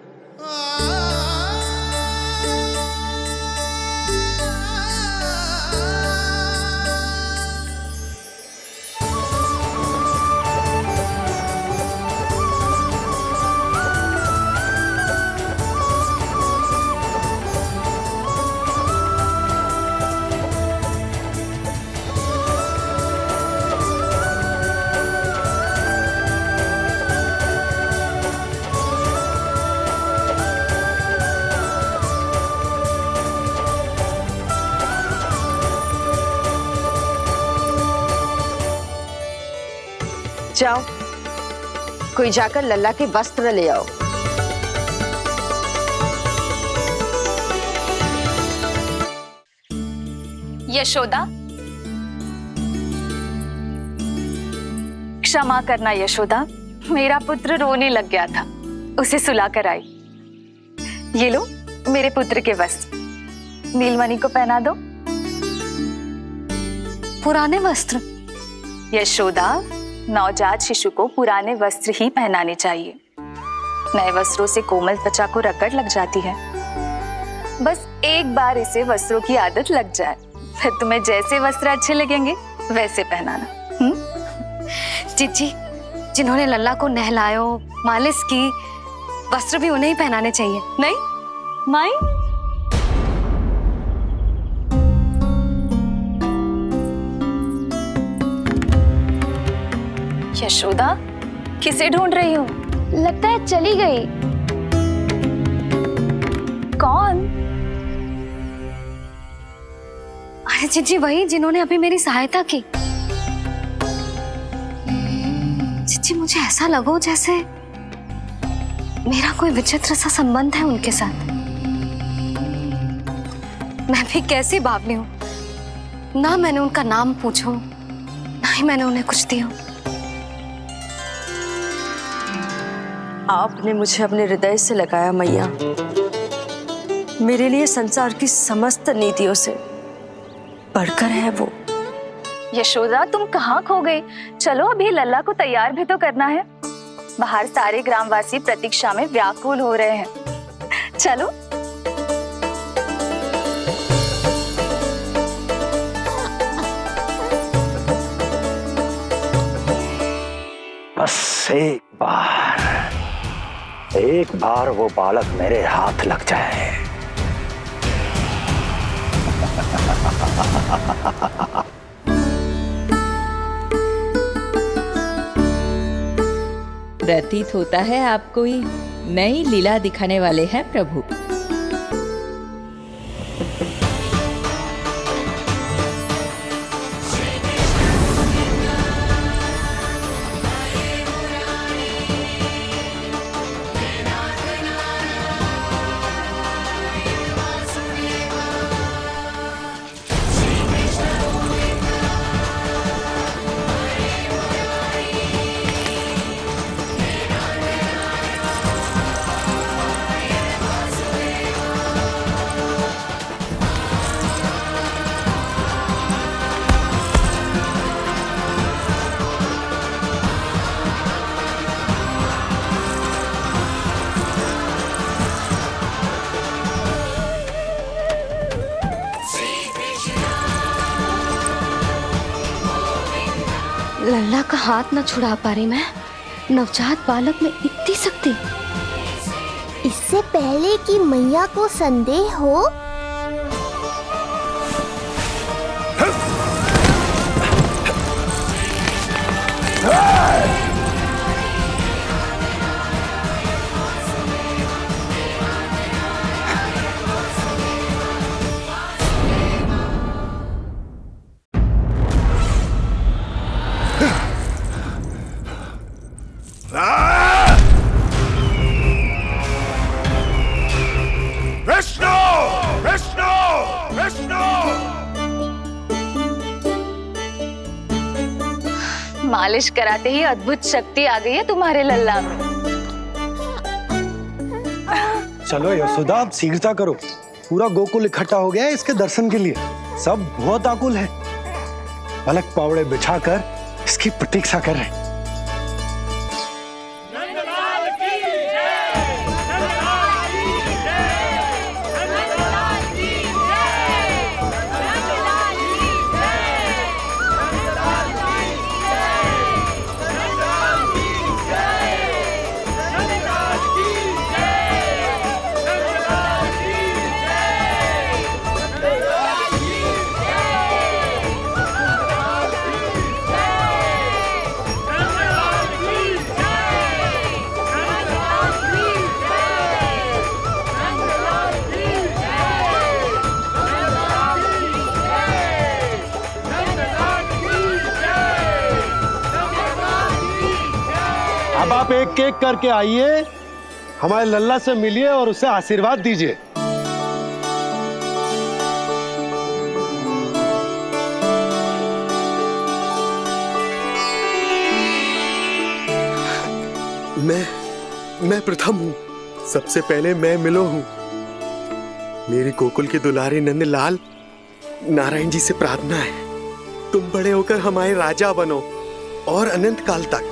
जाओ, कोई जाकर लल्ला के वस्त्र ले आओ। यशोदा, क्षमा करना यशोदा, मेरा पुत्र रोने लग गया था, उसे सुला कर आई। ये लो मेरे पुत्र के वस्त्र, नीलमणि को पहना दो। पुराने वस्त्र? यशोदा, नवजात शिशु को पुराने वस्त्र ही पहनाने चाहिए। नए वस्त्रों से कोमल त्वचा को रगड़ लग जाती है। बस एक बार इसे वस्त्रों की आदत लग जाए, फिर तुम्हें जैसे वस्त्र अच्छे लगेंगे वैसे पहनाना। जीजी, जिन्होंने लल्ला को नहलायो, मालिश की, वस्त्र भी उन्हें ही पहनाने चाहिए। नहीं माई, यशोदा, किसे ढूंढ रही हो? लगता है चली गई। कौन? अरे जीजी, वही जिन्होंने अभी मेरी सहायता की। जीजी, मुझे ऐसा लगो जैसे मेरा कोई विचित्र सा संबंध है उनके साथ। मैं भी कैसी बावली हूं, ना मैंने उनका नाम पूछो, ना ही मैंने उन्हें कुछ दिया। आपने मुझे अपने हृदय से लगाया मैया, मेरे लिए संसार की समस्त नीतियों से बढ़कर है वो। यशोदा, तुम कहाँ खो गई? चलो अभी लल्ला को तैयार भी तो करना है। बाहर सारे ग्रामवासी प्रतीक्षा में व्याकुल हो रहे हैं। चलो। बस एक बार वो बालक मेरे हाथ लग जाए। प्रतीत होता है आप कोई नई लीला दिखाने वाले हैं प्रभु। लल्ला का हाथ न छुड़ा पा रही मैं। नवजात बालक में इतनी शक्ति। इससे पहले कि मैया को संदेह हो, विष्णु विष्णु विष्णु। मालिश कराते ही अद्भुत शक्ति आ गई है तुम्हारे लल्ला में। चलो यशोदा, अब शीघ्रता करो। पूरा गोकुल इकट्ठा हो गया है इसके दर्शन के लिए। सब बहुत आकुल है। पलक पावड़े बिछाकर इसकी प्रतीक्षा कर रहे हैं। अब आप एक एक करके आइए, हमारे लल्ला से मिलिए और उसे आशीर्वाद दीजिए। मैं प्रथम हूँ। सबसे पहले मैं मिलो हूँ। मेरी गोकुल के दुलारे नंदलाल, नारायण जी से प्रार्थना है, तुम बड़े होकर हमारे राजा बनो और अनंत काल तक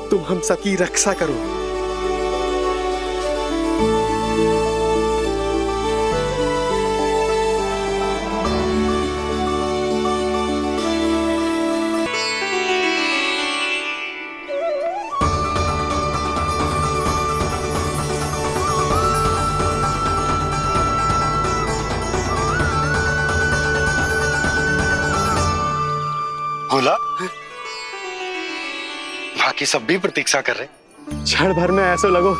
तुम हम सबकी रक्षा करो। बोला, बाकी सब भी प्रतीक्षा कर रहे। क्षण भर में ऐसा लगो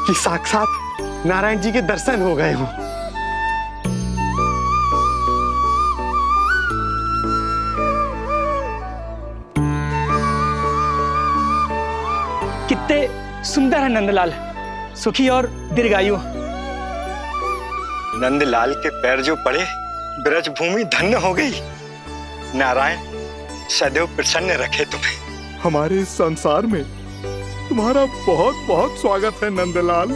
कि साक्षात नारायण जी के दर्शन हो गए हों। कितने सुंदर है नंदलाल, सुखी और दीर्घायु। नंदलाल के पैर जो पड़े, ब्रज भूमि धन्य हो गई। नारायण सदैव प्रसन्न रखे तुम्हें। हमारे इस संसार में तुम्हारा बहुत बहुत स्वागत है नंदलाल।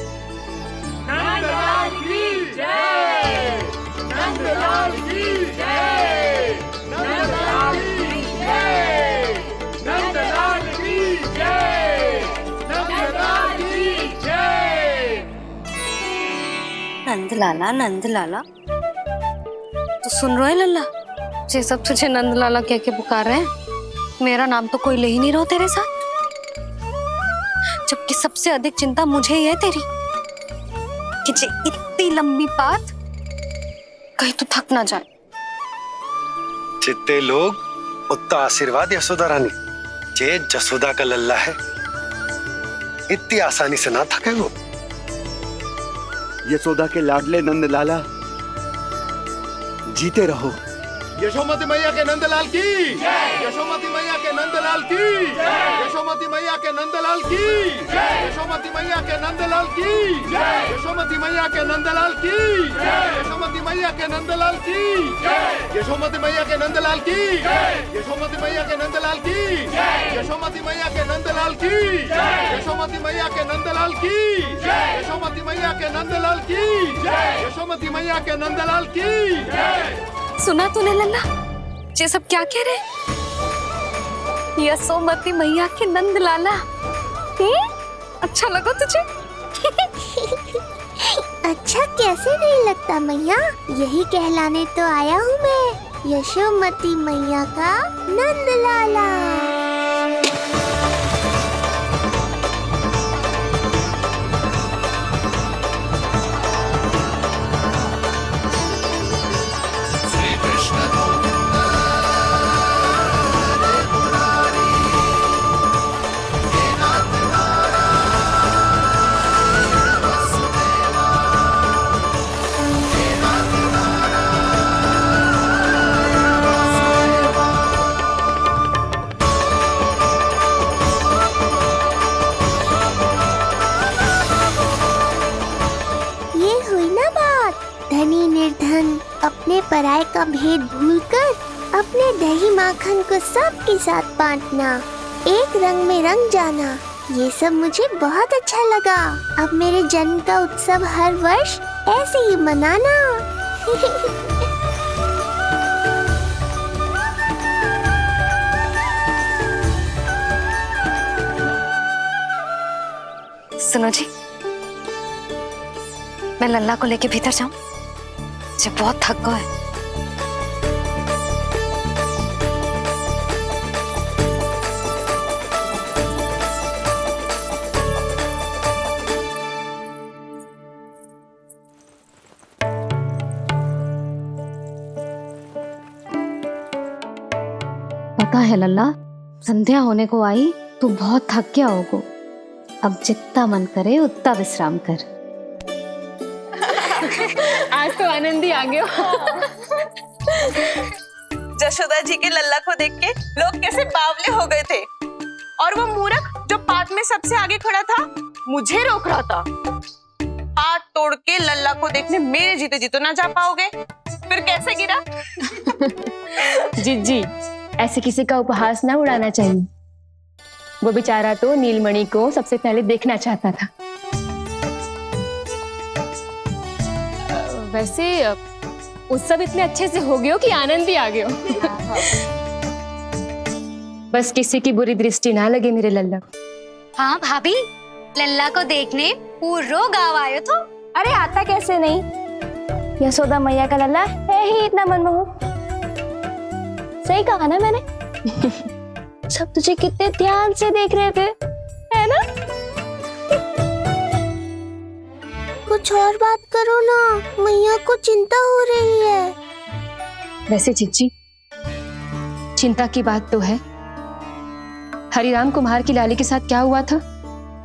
नंदलाल की जय, नंदलाल की जय, नंदलाल की जय, नंदलाल की जय, नंदलाल की जय। नंदलाला नंदलाला, तो सुन रहे लल्ला, ये सब तुझे नंदलाला कह के पुकार रहे हैं। मेरा नाम तो कोई ले ही नहीं रहा तेरे साथ, जबकि सबसे अधिक चिंता मुझे ही है तेरी कि जे इतनी लंबी बात कहीं तो थक ना जाए। जितने लोग उतना आशीर्वाद यशोदा रानी। जे जसोदा का लल्ला है, इतनी आसानी से ना थके वो। यशोदा के लाडले नंदलाला, जीते रहो। यशोमती मैया के नंदलाल की जय, यशोमती मैया के नंदलाल की जय, यशोमती मैया के नंदलाल की जय, यशोमती मैया के नंदलाल की जय, यशोमती मैया के नंदलाल की जय, यशोमती मैया के नंदलाल की जय, यशोमती मैया के नंदलाल की जय, यशोमती मैया के नंदलाल की जय, यशोमती मैया के नंदलाल की जय, यशोमती मैया के नंदलाल की जय, यशोमती मैया के नंदलाल की जय, यशोमती मैया के नंदलाल की जय। सुना तूने लल्ला, ये सब क्या कह रहे? यशोमती मैया के नंदलाला। अच्छा लगा तुझे? अच्छा कैसे नहीं लगता मैया, यही कहलाने तो आया हूँ मैं, यशोमती मैया का नंदलाला। अपने पराये का भेद भूलकर अपने दही माखन को सबके साथ बांटना, एक रंग में रंग जाना, ये सब मुझे बहुत अच्छा लगा। अब मेरे जन्म का उत्सव हर वर्ष ऐसे ही मनाना। सुनो जी, मैं लल्ला को लेके भीतर जाऊं? मुझे बहुत थक गया है। पता है लल्ला, संध्या होने को आई तो बहुत थक गया होगो। अब जितना मन करे उतना विश्राम कर। आज तो आनंद ही आ गया। जशोदा जी के लल्ला को देख के लोग कैसे बावले हो गए थे, और वो मूर्ख जो पार्क में सबसे आगे खड़ा था मुझे रोक रहा था। हाथ तोड़ के लल्ला को देखने मेरे जीते जी तो ना जा पाओगे, फिर कैसे गिरा? जी ऐसे किसी का उपहास ना उड़ाना चाहिए। वो बेचारा तो नीलमणि को सबसे पहले देखना चाहता था। वैसे उत्सव इतने अच्छे से हो गयो कि आनंद ही आ गयो। बस किसी की बुरी दृष्टि ना लगे मेरे लल्ला को। हाँ भाभी, लल्ला को देखने पूरा गांव आयो तो। अरे आता कैसे नहीं, यशोदा मैया का लल्ला है ही इतना मनमोहक। सही कहा ना मैंने? सब तुझे कितने ध्यान से देख रहे थे, है ना? कुछ और बात करो ना, मैया को चिंता हो रही है। वैसे जीजी, चिंता की बात तो है। हरिराम कुम्हार की लाली के साथ क्या हुआ था,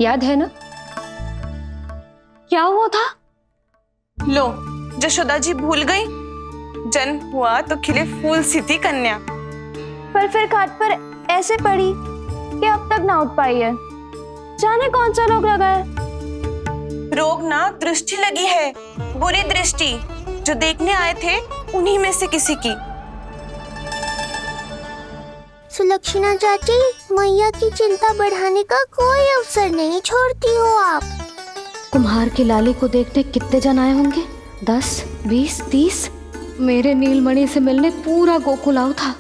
याद है ना? क्या हुआ था? लो, जशोदा जी भूल गई। जन्म हुआ तो खिले फूल सी थी कन्या, पर फिर खाट पर ऐसे पड़ी कि अब तक ना उठ पाई है। जाने कौन सा रोग लगा है। रोग ना, दृष्टि लगी है, बुरी दृष्टि। जो देखने आए थे उन्हीं में से किसी की। सुलक्षणा चाची, मैया की चिंता बढ़ाने का कोई अवसर नहीं छोड़ती हो आप। कुम्हार की लाली को देखने कितने जन आए होंगे? 10, 20, 30। मेरे नीलमणि से मिलने पूरा गोकुल आओ था।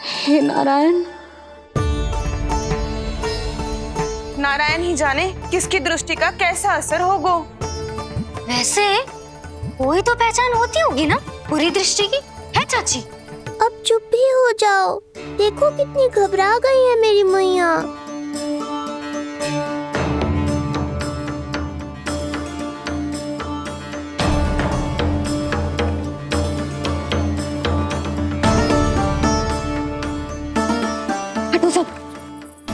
हे नारायण। नारायण ही जाने किसकी दृष्टि का कैसा असर होगा। वैसे कोई तो पहचान होती होगी ना बुरी दृष्टि की, है चाची? अब चुप भी हो जाओ, देखो कितनी घबरा गई है मेरी मैया। हटो सब,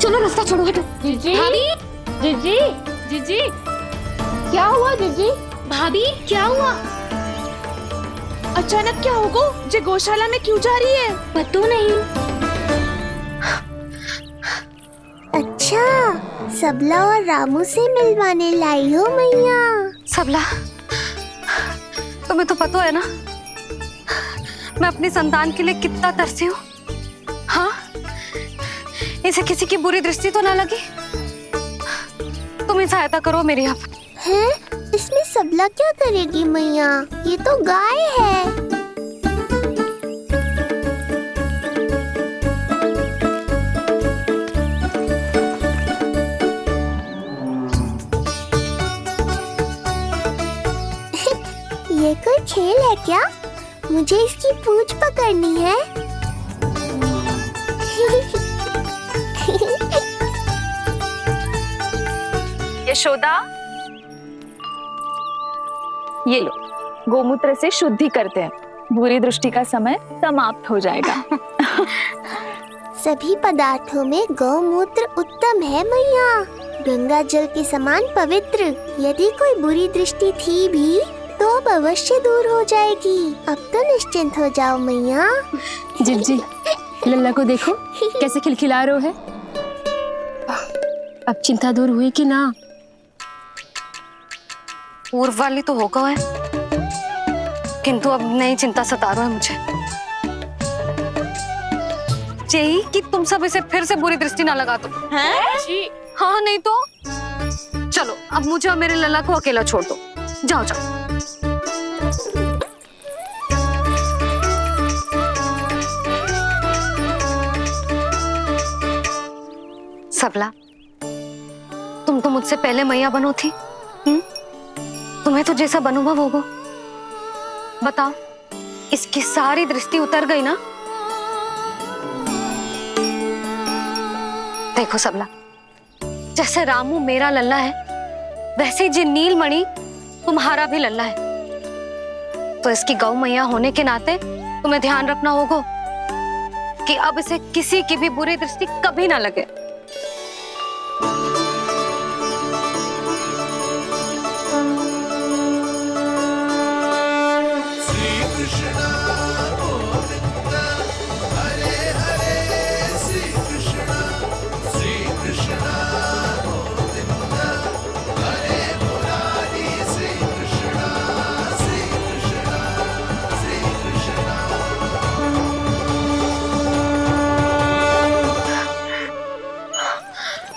चलो रास्ता छोड़ो, हटो। जीजी, जीजी, जीजी, क्या हुआ जीजी? भाभी क्या हुआ? अचानक क्या होगा? जे गौशाला में क्यों जा रही है? पता नहीं। अच्छा, सबला और रामू से मिलवाने लाई हो मैया। सबला, तुम्हें तो पता है ना मैं अपनी संतान के लिए कितना तरसी हूँ। हाँ, इसे किसी की बुरी दृष्टि तो ना लगी? तुम ही सहायता करो मेरी। आप हैं? इसमें सबला क्या करेगी मैया, ये तो गाय है। ये कोई खेल है क्या? मुझे इसकी पूंछ पकड़नी है। यशोदा, ये लो, गोमूत्र से शुद्धि करते हैं, बुरी दृष्टि का समय समाप्त हो जाएगा। सभी पदार्थों में गौमूत्र उत्तम है मैया, गंगा जल के समान पवित्र। यदि कोई बुरी दृष्टि थी भी तो अब अवश्य दूर हो जाएगी। अब तो निश्चिंत हो जाओ मैया। जीजी, लल्ला को देखो कैसे खिलखिला रहे है। अब चिंता दूर हुई कि ना? पूर्व वाली तो होगा है, किंतु अब नई चिंता सता रहा है मुझे, यही कि तुम सब इसे फिर से बुरी दृष्टि ना लगा दो। हैं? जी। हाँ नहीं तो चलो अब मुझे और मेरे लल्ला को अकेला छोड़ दो। जाओ जाओ। सबला, तुम तो मुझसे पहले मैया बनो थी। तुम्हें तो जैसा अनुभव होगा, बताओ इसकी सारी दृष्टि उतर गई ना? देखो सबला, जैसे रामू मेरा लल्ला है, वैसे ही जी नीलमणि तुम्हारा भी लल्ला है। तो इसकी गौ मैया होने के नाते तुम्हें ध्यान रखना होगा कि अब इसे किसी की भी बुरी दृष्टि कभी ना लगे।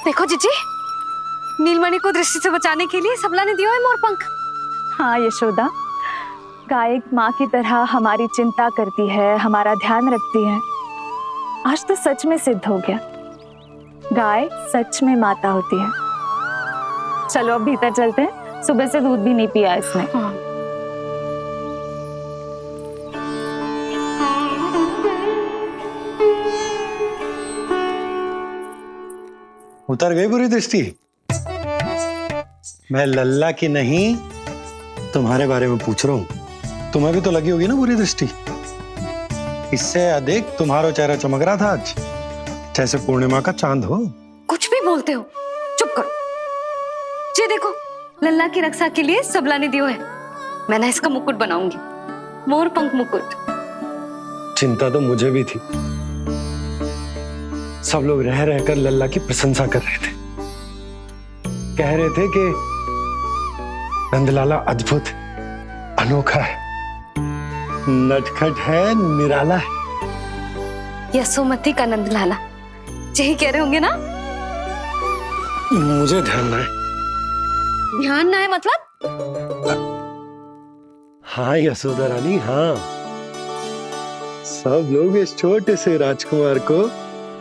देखो जीजी, नीलमणि को दृष्टि से बचाने के लिए सबला ने दिया है मोरपंख। हाँ यशोदा, गाय माँ की तरह हमारी चिंता करती है, हमारा ध्यान रखती है। आज तो सच में सिद्ध हो गया, गाय सच में माता होती है। चलो अब भीतर चलते हैं, सुबह से दूध भी नहीं पिया इसने। उतर गई बुरी दृष्टि? मैं लल्ला की नहीं तुम्हारे बारे में पूछ रहा हूं। तुम्हें भी तो लगी होगी ना बुरी दृष्टि? इससे अधिक तुम्हारा चेहरा चमक रहा था आज, जैसे पूर्णिमा का चांद हो। कुछ भी बोलते हो, चुप करो। ये देखो, लल्ला की रक्षा के लिए सबला ने दियो है। मैं ना इसका मुकुट बनाऊंगी, मोरपंख मुकुट। चिंता तो मुझे भी थी। सब लोग रह रहकर लल्ला की प्रशंसा कर रहे थे, कह रहे थे कि नंदलाला अद्भुत, अनोखा है, नटखट है, निराला है। यशोमती का नंदलाला, यही कह रहे होंगे ना? मुझे ध्यान ना है। ध्यान ना है मतलब? हाँ यशोदा रानी, हाँ। सब लोग इस छोटे से राजकुमार को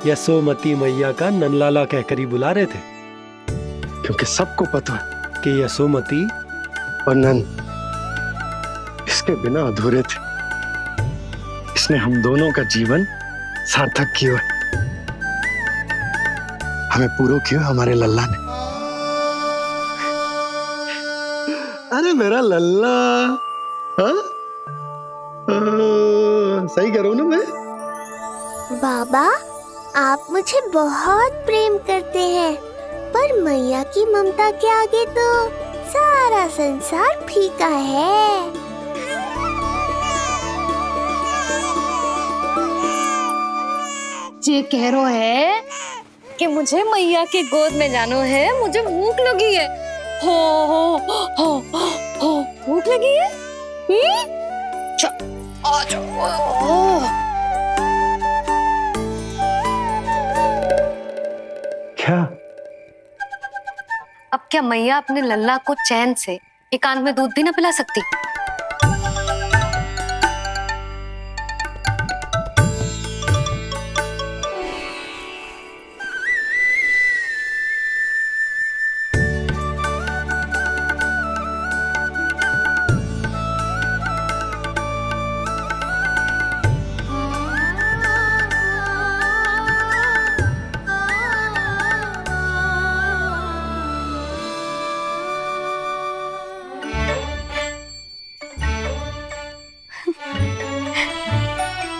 यशोमती मैया का नंदलाला कहकर ही बुला रहे थे, क्योंकि सबको पता है कि यशोमती और नंद इसके बिना अधूरे थे। इसने हम दोनों का जीवन सार्थक किया है, हमें पूरा किया हमारे लल्ला ने। अरे मेरा लल्ला, हाँ? सही कह रहा हूं ना मैं? बाबा, आप मुझे बहुत प्रेम करते हैं, पर मैया की ममता के आगे तो सारा संसार फीका है। ये कह रहा है कि मुझे मैया की गोद में जानो है, मुझे भूख लगी है। हो भूख लगी है? आ जाओ। क्या? अब क्या मैया अपने लल्ला को चैन से एकांत में दूध भी ना पिला सकती?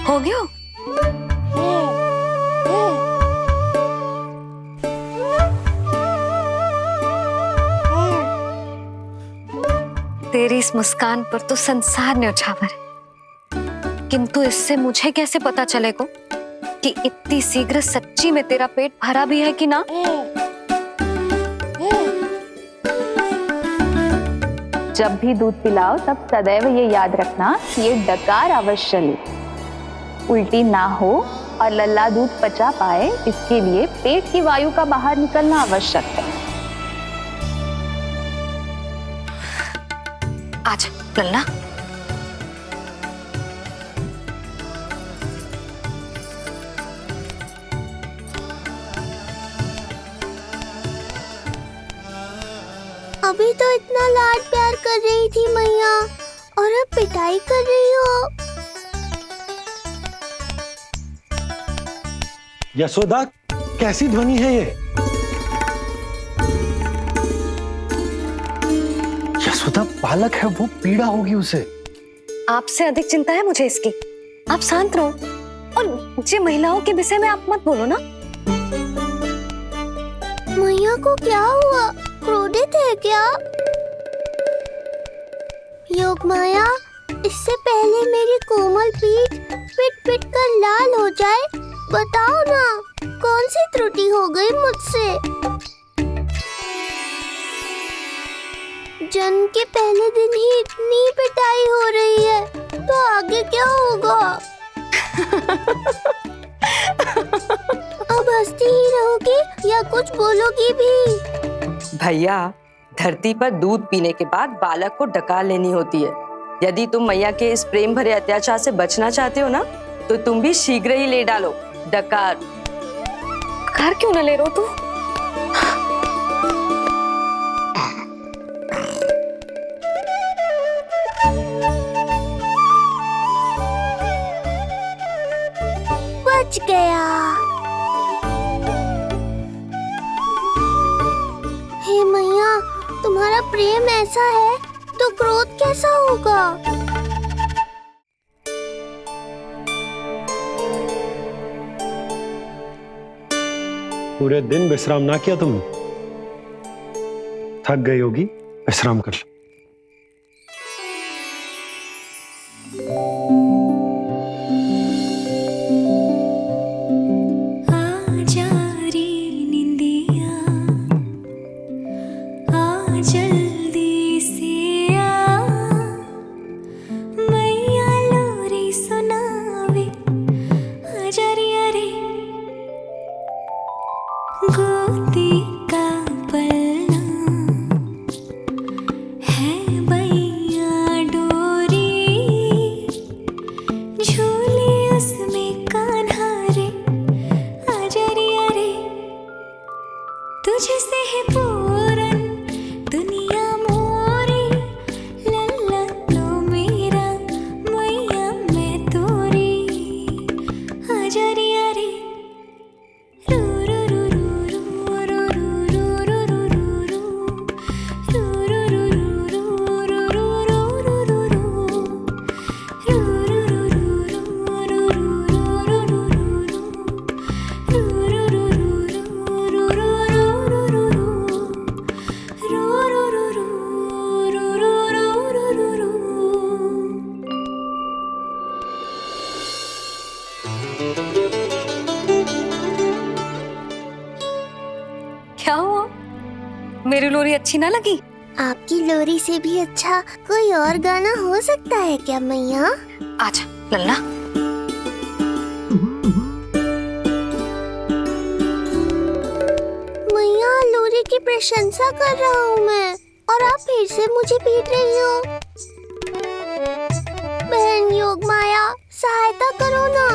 हो गया? तेरी इस मुस्कान पर तो संसार न्यौछावर है, किंतु इससे मुझे कैसे पता चलेगा कि इतनी शीघ्र सच्ची में तेरा पेट भरा भी है कि ना? जब भी दूध पिलाओ तब सदैव ये याद रखना कि ये डकार अवश्य ले, उल्टी ना हो और लल्ला दूध पचा पाए, इसके लिए पेट की वायु का बाहर निकलना आवश्यक है। आज लल्ला, अभी तो इतना लाड प्यार कर रही थी मैया, और अब पिटाई कर रही हो। यशोदा, कैसी ध्वनि है ये? यशोदा, बालक है वो, पीड़ा होगी उसे। आपसे अधिक चिंता है मुझे इसकी। आप शांत रहो, और ये महिलाओं के विषय में आप मत बोलो ना। मैया को क्या हुआ? क्रोधित है क्या? योगमाया, इससे पहले मेरी कोमल पीठ पिट पिट कर लाल हो जाए, बताओ ना कौन सी त्रुटि हो गई मुझसे? जन्म के पहले दिन ही इतनी पिटाई हो रही है, तो आगे क्या होगा? अब हंसती ही रहोगी या कुछ बोलोगी भी? भैया, धरती पर दूध पीने के बाद बालक को डकार लेनी होती है। यदि तुम मैया के इस प्रेम भरे अत्याचार से बचना चाहते हो ना, तो तुम भी शीघ्र ही ले डालो डकार। डकार क्यों न ले रो तू? बच गया। हे मैया, तुम्हारा प्रेम ऐसा है तो क्रोध कैसा होगा? पूरे दिन विश्राम ना किया तुमने? थक गई होगी, विश्राम कर लो। क्या हुआ? मेरी लोरी अच्छी ना लगी? आपकी लोरी से भी अच्छा कोई और गाना हो सकता है क्या मैया? आजा लल्ला। मैया, लोरी की प्रशंसा कर रहा हूँ मैं, और आप फिर से मुझे पीट रही हो। बहन योगमाया, सहायता करो ना।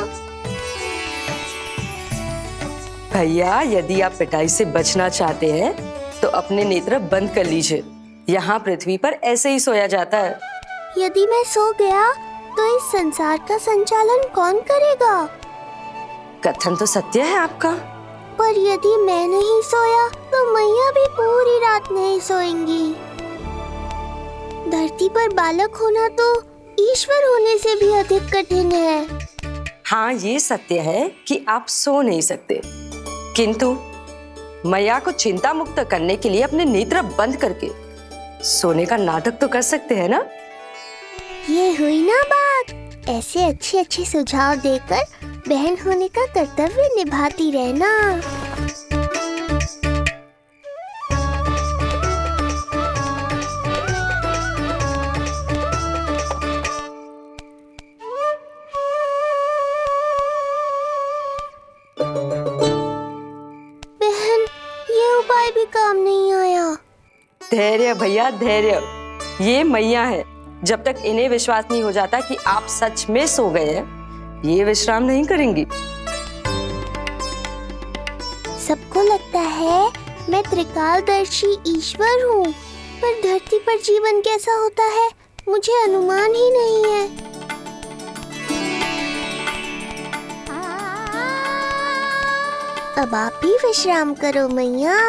भैया, यदि आप पिटाई से बचना चाहते हैं तो अपने नेत्र बंद कर लीजिए। यहाँ पृथ्वी पर ऐसे ही सोया जाता है। यदि मैं सो गया तो इस संसार का संचालन कौन करेगा? कथन तो सत्य है आपका। पर यदि मैं नहीं सोया तो मैया भी पूरी रात नहीं सोएंगी। धरती पर बालक होना तो ईश्वर होने से भी अधिक कठिन है। हाँ, ये सत्य है कि आप सो नहीं सकते, किंतु मैया को चिंता मुक्त करने के लिए अपने नेत्र बंद करके सोने का नाटक तो कर सकते हैं ना? ये हुई ना बात। ऐसे अच्छे अच्छे सुझाव देकर बहन होने का कर्तव्य निभाती रहना। धैर्य भैया धैर्य। ये मैया है, जब तक इन्हें विश्वास नहीं हो जाता कि आप सच में सो गए हैं, ये विश्राम नहीं करेंगी। सबको लगता है मैं त्रिकालदर्शी ईश्वर हूँ, पर धरती पर जीवन कैसा होता है मुझे अनुमान ही नहीं है। अब आप भी विश्राम करो मैया।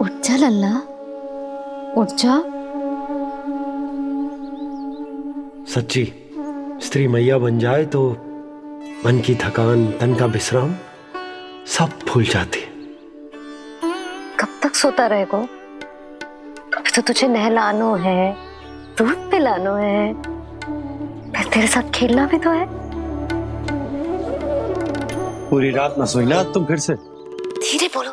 उठ जा लल्ला, उठ जा। सच्ची स्त्री मैया बन जाए तो मन की थकान, तन का विश्राम सब भूल जाती है। कब तक सोता रहेगा? अभी तो तुझे नहलानो है, दूध पिलानो है, फिर तेरे साथ खेलना भी तो है। पूरी रात न सोई ना तुम फिर से? धीरे बोलो।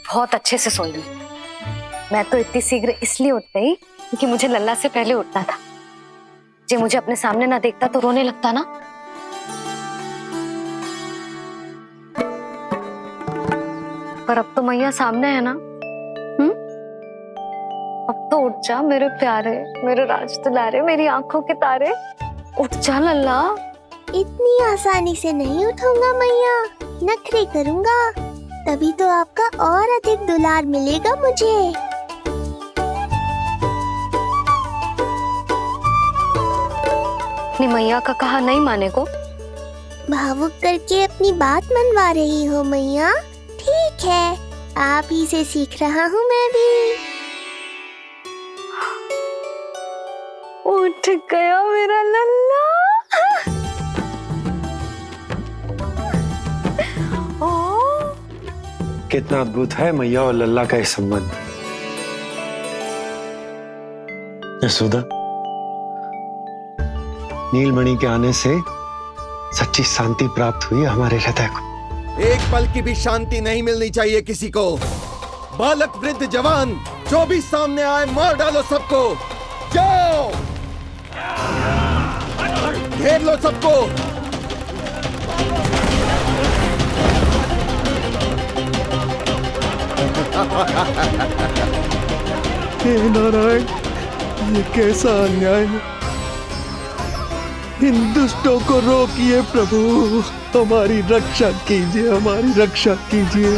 बहुत अच्छे से सोई। मैं तो इतनी शीघ्र इसलिए उठ गई क्योंकि मुझे लल्ला से पहले उठना था। जे मुझे अपने सामने ना देखता तो रोने लगता ना। पर अब तो मैया सामने है ना। अब तो उठ जा मेरे प्यारे, मेरे राज दुलारे, मेरी आंखों के तारे। उठ जा लल्ला। इतनी आसानी से नहीं उठूंगा मैया, नखरे करूंगा, तभी तो आपका और अधिक दुलार मिलेगा मुझे। अपनी मैया का कहा नहीं माने को? भावुक करके अपनी बात मनवा रही हो मैया। ठीक है, आप ही से सीख रहा हूँ मैं भी। उठ गया मेरा लल्ला। कितना अद्भुत है मैया और लल्ला का ये संबंध। यशोदा, नीलमणि के आने से सच्ची शांति प्राप्त हुई हमारे हृदय को। एक पल की भी शांति नहीं मिलनी चाहिए किसी को। बालक, वृद्ध, जवान, जो भी सामने आए मार डालो सबको। जाओ, घेर लो सबको। हे नारायण, ये कैसा अन्याय है। इन दुष्टों को रोकिए प्रभु, हमारी रक्षा कीजिए, हमारी रक्षा कीजिए।